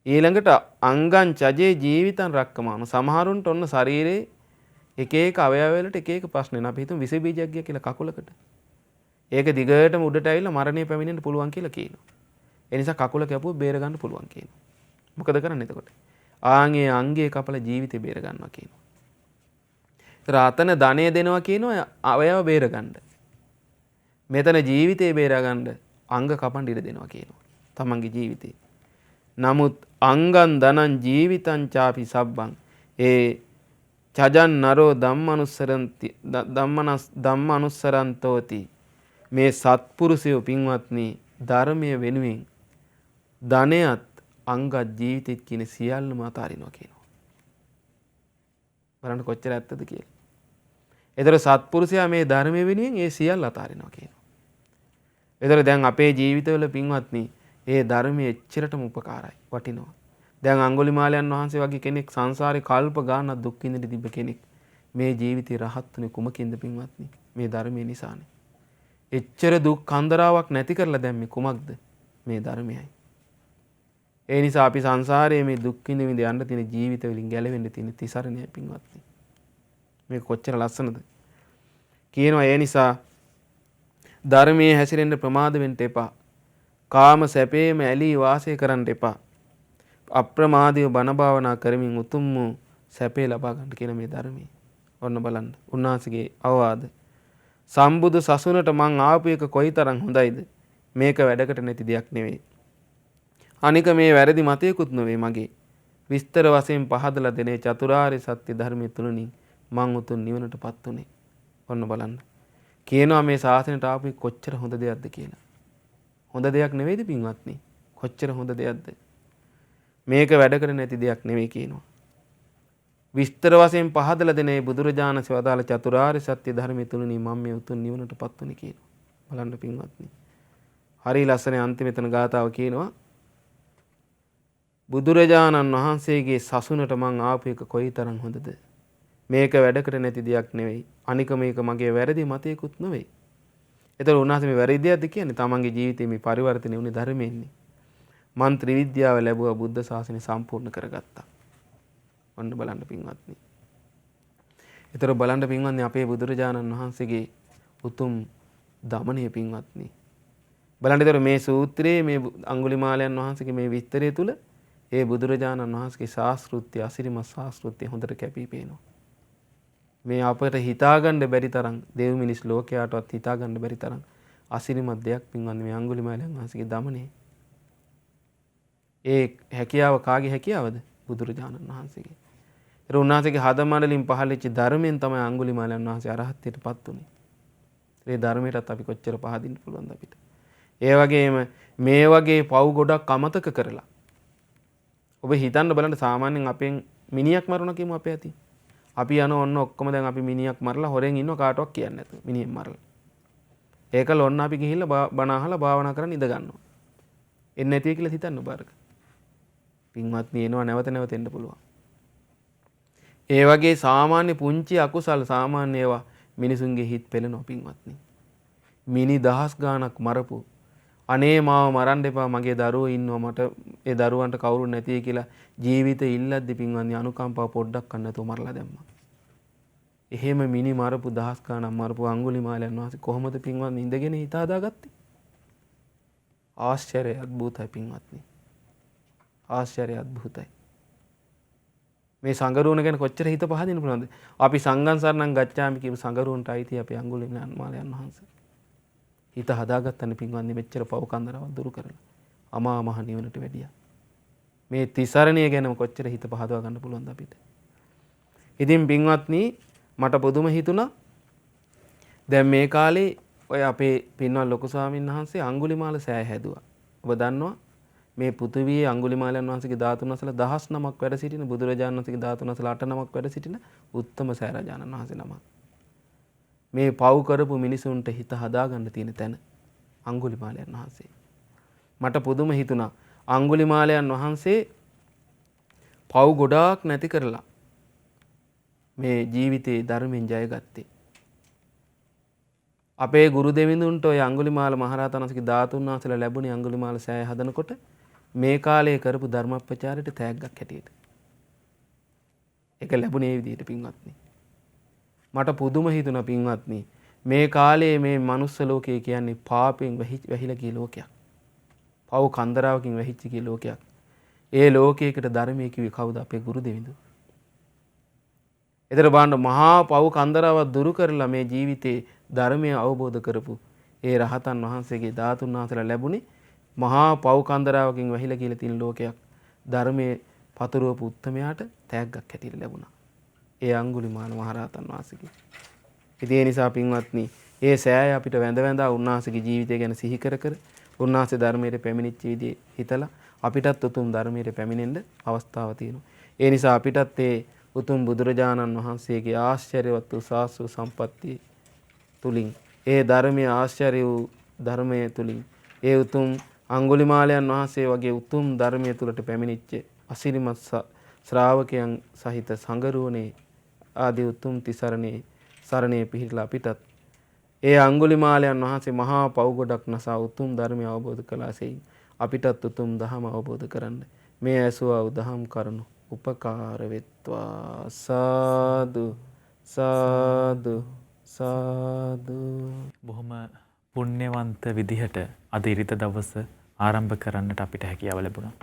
ඊළඟට අංගං චජේ ජීවිතං රක්කමාන. සමහරුන්ට ඔන්න ශරීරේ එක එක අවයව වලට එක එක ප්‍රශ්න එනවා. අපි හිතමු විස බීජයක් ගියා කියලා කකුලකට. ඒක දිගටම උඩට ඇවිල්ලා මරණය පැමිණෙන්න පුළුවන් කියලා කියනවා. ඒ නිසා කකුල කැපුවොත් බේර ගන්න පුළුවන් කියනවා. මොකද කරන්නේ එතකොට? ආන්ගේ අංගයේ කපලා ජීවිතේ බේර ගන්නවා කියනවා. ඒතර අතන ධනෙ දෙනවා කියනවා අවයව බේර ගන්න. මෙතන ජීවිතේ බේර ගන්න අංග කපන්න ඉඩ දෙනවා කියනවා. තමන්ගේ ජීවිතේ. නමුත් අංගං ධනං ජීවිතං චාපි සබ්බං ඒ චජන් නරෝ ධම්මනුස්සරන්තෝති. මේ සත්පුරුෂයෝ පින්වත්නි ධර්මයේ වෙනුවෙන් ධනයත් අංගත් ජීවිතෙත් කියන සියල්ලම අතාරිනවා කියනවා. බලන්න කොච්චර ඇත්තද කියලා. ඒතර සත්පුරුෂයා මේ ධර්මයේ වෙනුවෙන් ඒ සියල්ල අතාරිනවා කියනවා. ඒතර දැන් අපේ ජීවිතවල පින්වත්නි ඒ ධර්මයේ එච්චරටම උපකාරයි වටිනවා. දැන් අඟුලිමාලයන් වහන්සේ වගේ කෙනෙක් සංසාරේ කල්ප ගානක් දුක් විඳින්න තිබ්බ කෙනෙක් මේ ජීවිතේ රහත්ුනේ කුමකින්ද පින්වත්නි? මේ ධර්මයේ නිසානේ. එච්චර දුක් කන්දරාවක් නැති කරලා දැම්මේ කුමක්ද? මේ ධර්මයයි. ඒ නිසා අපි සංසාරයේ මේ දුක් විඳ විඳ යන්න තියෙන ජීවිත වලින් ගැලවෙන්න තියෙන තිසරණය පින්වත්නි. මේක කොච්චර ලස්සනද? කියනවා ඒ නිසා ධර්මයේ හැසිරෙන්න ප්‍රමාද වෙන්න එපා. කාම සැපේම ඇලී වාසය කරන්න එපා. අප්‍රමාදීව බණ භාවනා කරමින් උතුම් වූ සැපේ ලබා ගන්න කියන මේ ධර්මයේ. ඔන්න බලන්න. උන්වහන්සේගේ අවවාද. සම්බුදු සසුනට මං ආපු එක කොයිතරම් හොඳයිද? මේක වැඩකට නැති දෙයක් නෙවෙයි. අනික මේ වැරදි මතයකුත් නෙවෙයි මගේ. විස්තර වශයෙන් පහදලා දෙනේ චතුරාර්ය සත්‍ය ධර්මයේ තුලින් මං උතුම් නිවනටපත් උනේ. ඔන්න බලන්න. කියනවා මේ ශාසනයට ආපු කොච්චර හොඳ දෙයක්ද කියලා. හොඳ දෙයක් නෙවෙයිද පින්වත්නි? කොච්චර හොඳ දෙයක්ද? මේක වැඩකට නැති දෙයක් නෙවෙයි කියනවා. විස්තර වශයෙන් පහදලා දෙනේ බුදුරජාණන් වදාළ චතුරාර්ය සත්‍ය ධර්මයේ තුලින් මම මේ උතුම් නිවනටපත් උනේ කියනවා. බලන්න පින්වත්නි. හරි ලස්සන අන්තිම එතන ගාතාව කියනවා බුදුරජාණන් වහන්සේගේ සසුනට මං ආපු එක කොයිතරම් හොඳද? මේක වැඩකට නැති දෙයක් නෙවෙයි. අනික මේක මගේ වැරදි මතයකුත් නෙවෙයි. ඒතර උන්වහන්සේ මේ වැරදි දෙයක්ද කියන්නේ? තමන්ගේ ජීවිතේ මේ පරිවර්තනය වුණේ ධර්මයෙන්නේ. මන් ත්‍රිවිද්‍යාව ලැබුවා බුද්ධ ශාසනය සම්පූර්ණ කරගත්තා. ඔන්න බලන්න පින්වත්නි. ඒතර බලන්න පින්වත්නි අපේ බුදුරජාණන් වහන්සේගේ උතුම් දමනය පින්වත්නි. බලන්න ඒතර මේ සූත්‍රයේ මේ අඟුලිමාලයන් වහන්සේගේ මේ විස්තරය තුල ඒ බුදුරජාණන් වහන්සේගේ ශාස්ත්‍රුත්‍ය අසිරිමත් ශාස්ත්‍රුත්‍ය හොඳට කැපී පේනවා. මේ අපට හිතාගන්න බැරි තරම් දෙව් මිනිස් ලෝකයාටවත් හිතාගන්න බැරි තරම් අසිරිමත් දෙයක් පින්වත්නි මේ අඟුලිමාලයන් වහන්සේගේ දමනය. ඒ හැකියාව කාගේ හැකියාවද? බුදුරජාණන් වහන්සේගේ. ඒ උන්වහන්සේගේ හදමණ්ඩලින් පහළච්ච ධර්මයෙන් තමයි අඟුලිමාලයන් වහන්සේ අරහත්ත්වයටපත් උනේ. ඒ ධර්මයටත් අපි කොච්චර පහදින්න පුළුවන්ද අපිට? ඒ වගේම මේ වගේ පව් ගොඩක් අමතක කරලා ඔබ හිතන්න බලන්න සාමාන්‍යයෙන් අපෙන් මිනිහක් මරුණා කියමු අපේ ඇති. අපි යන ඔන්න ඔක්කොම දැන් අපි මිනිහක් මරලා හොරෙන් ඉන්නව කාටවත් කියන්නේ නැතුව මිනිහෙක් මරලා. ඒකල ඔන්න අපි ගිහිල්ලා බණ අහලා භාවනා කරන් ඉඳ ගන්නවා. එන්නේ නැතිව කියලා හිතන්න බාරක. පින්වත්නි එනවා නැවත නැවත එන්න පුළුවන්. ඒ වගේ සාමාන්‍ය පුංචි අකුසල් සාමාන්‍ය ඒවා මිනිසුන්ගේ හිත පෙළෙනවා පින්වත්නි. මිනි දහස් ගාණක් මරපු අනේ මාව මරන්න එපා මගේ දරුවෝ ඉන්නවා මට ඒ දරුවන්ට කවුරුත් නැතියි කියලා ජීවිතේ ඉල්ලද්දි පින්වත්නි අනුකම්පාව පොඩ්ඩක් ගන්න නැතුව මරලා දැම්මා. එහෙම මිනි මරපු දහස් ගණන් මරපු අඟුලිමාලයන් වහන්සේ කොහොමද පින්වත්නි ඉඳගෙන හිත හදාගත්තේ? ආශ්චර්ය අద్භූතයි පින්වත්නි. ආශ්චර්ය අద్භූතයි. මේ සංගරුවන ගැන කොච්චර හිත පහදින්න පුළුවන්ද? අපි සංඝං සරණං ගච්ඡාමි කියපු සංගරුවන්ට අයිති අපේ අඟුලිමාලයන් වහන්සේ. හිත හදාගත්තනේ පින්වත්නි මෙච්චර පව් කන්දරාවක් දුරු කරලා. අමා මහ නිවනට වැඩියා. මේ තිසරණිය ගැනම කොච්චර හිත පහදවා ගන්න පුළුවන්ද අපිට? ඉතින් පින්වත්නි මට පුදුම හිතුණා. දැන් මේ කාලේ ඔය අපේ පින්වත් ලොකු ස්වාමීන් වහන්සේ අඟුලිමාල සෑය හැදුවා. ඔබ දන්නවා මේ පෘථිවියේ අඟුලිමාලයන් වහන්සේගේ ධාතුන් වහන්සේලා 19ක් වැඩ සිටින බුදුරජාණන් වහන්සේගේ ධාතුන් වහන්සේලා 8 නමක් වැඩ සිටින උත්තම සෑය රජාණන් වහන්සේ නමක්. මේ පව් කරපු මිනිසුන්ට හිත හදාගන්න තියෙන තැන අඟුලිමාලයන් වහන්සේ. මට පුදුම හිතුණා අඟුලිමාලයන් වහන්සේ පව් ගොඩාක් නැති කරලා මේ ජීවිතේ ධර්මයෙන් ජයගත්තේ. අපේ ගුරු දෙවිඳුන්ට ඔය අඟුලිමාල මහරහතන් වහන්සේගේ ධාතුන් වහන්සේලා ලැබුණේ අඟුලිමාල සෑය හදනකොට මේ කාලේ කරපු ධර්ම ප්‍රචාරයට තෑග්ගක් හැටියට. ඒක ලැබුණේ ඒ විදිහට පින්වත්නි. මට පුදුම හිතුණා පින්වත්නි මේ කාලේ මේ මනුස්ස ලෝකය කියන්නේ පාපෙන් වැහිලා ගිය ලෝකයක්. පව් කන්දරාවකින් වැහිච්ච ගිය ලෝකයක්. ඒ ලෝකයකට ධර්මයේ කිව්වේ කවුද? අපේ ගුරු දෙවිඳුන්. එතන බලන්න මහා පව් කන්දරාවක් දුරු කරලා මේ ජීවිතේ ධර්මය අවබෝධ කරපු ඒ රහතන් වහන්සේගේ ධාතුන් වහන්සේලා ලැබුණේ මහා පව් කන්දරාවකින් වැහිලා කියලා තියෙන ලෝකයක්. ධර්මයේ පතුරවපු උත්තමයාට තෑග්ගක් හැටියට ලැබුණා. ඒ අඟුලිමාල මහරහතන් වහන්සේගේ. ඉතින් ඒ නිසා පින්වත්නි ඒ සෑය අපිට වැඳ වැඳා උන්වහන්සේගේ ජීවිතය ගැන සිහි කර කර උන්වහන්සේ ධර්මයට පැමිණිච්ච විදිහේ හිතලා අපිටත් උතුම් ධර්මයට පැමිණෙන්න අවස්ථාව තියෙනවා. ඒ නිසා අපිටත් ඒ උතුම් බුදුරජාණන් වහන්සේගේ ආශ්චර්යවත් වූ සාස්ෘ සම්පත්තිය තුලින් ඒ ධර්මයේ ආශ්චර්ය වූ ධර්මයේ තුලින් ඒ උතුම් අඟුලිමාලයන් වහන්සේ වගේ උතුම් ධර්මයේ තුලට පැමිණිච්ච අසිරිමත් ශ්‍රාවකයන් සහිත සංගරුවනේ ආදී උතුම් තිසරණේ සරණේ පිහිටලා අපිටත් ඒ අඟුලිමාලයන් වහන්සේ මහා පව් ගොඩක් නසා උතුම් ධර්මය අවබෝධ කළාසෙයි අපිටත් උතුම් ධහම අවබෝධ කරන්න මේ ඇසුවා වූ දහම් කරුණු උපකාර වෙත්වා. සාදු සාදු සාදු. බොහොම පුණ්‍යවන්ත විදිහට අද ඉරිත දවස ආරම්භ කරන්නට අපිට හැකියාව ලැබුණා.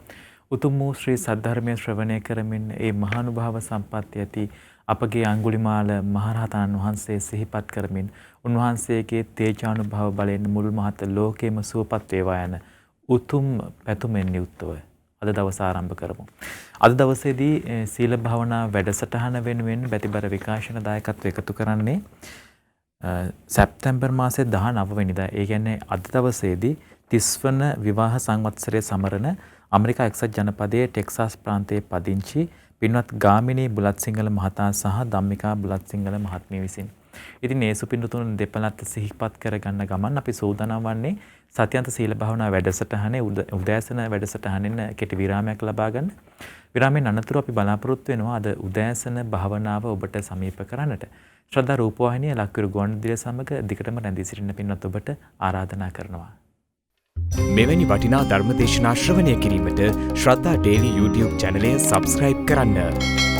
උතුම් වූ ශ්‍රී සද්ධර්මයේ ශ්‍රවණය කරමින් ඒ මහානුභාව සම්පත්තිය ඇති අපගේ අඟුලිමාල මහරහතන් වහන්සේ සිහිපත් කරමින් උන්වහන්සේගේ තේජානුභව බලයෙන් මුල් මහත් ලෝකෙම සුවපත් වේවා යන උතුම් පැතුමෙන් යුක්තව අද දවස ආරම්භ කරමු. අද දවසේදී සීල භාවනා වැඩසටහන වෙනුවෙන් බැතිබර විකාශන දායකත්ව එකතු කරන්නේ සැප්තැම්බර් මාසයේ 19 වෙනිදා. ඒ කියන්නේ අද දවසේදී 30 වන විවාහ සංවත්සරයේ සමරන ඇමරිකා එක්සත් ජනපදයේ ටෙක්සාස් ප්‍රාන්තයේ පදිංචි පින්වත් ගාමිණී බුලත්සිංහල මහතා සහ ධම්මිකා බුලත්සිංහල මහත්මිය විසින්. ඉතින් මේ සුපින්තුන් දෙපළත් සිහිපත් කරගන්න ගමන් අපි සූදානම් වන්නේ සත්‍යන්ත සීල භාවනා වැඩසටහනේ උදෑසන වැඩසටහනෙන් කෙටි විරාමයක් ලබා ගන්න. විරාමයෙන් අනතුරු අපි බලාපොරොත්තු වෙනවා අද උදෑසන භාවනාව ඔබට සමීප කරන්නට. ශ්‍රද්ධා රූපවාහිනිය ලක්විරු ගුවන්විදුලිය සමග දිගටම රැඳී සිටින්න පින්වත් ඔබට ආරාධනා කරනවා. මෙවැනි වටිනා ධර්මදේශනා ශ්‍රවණය කිරීමට ශ්‍රද්ධා ඩේලි YouTube චැනලය සබස්ක්‍රයිබ් කරන්න.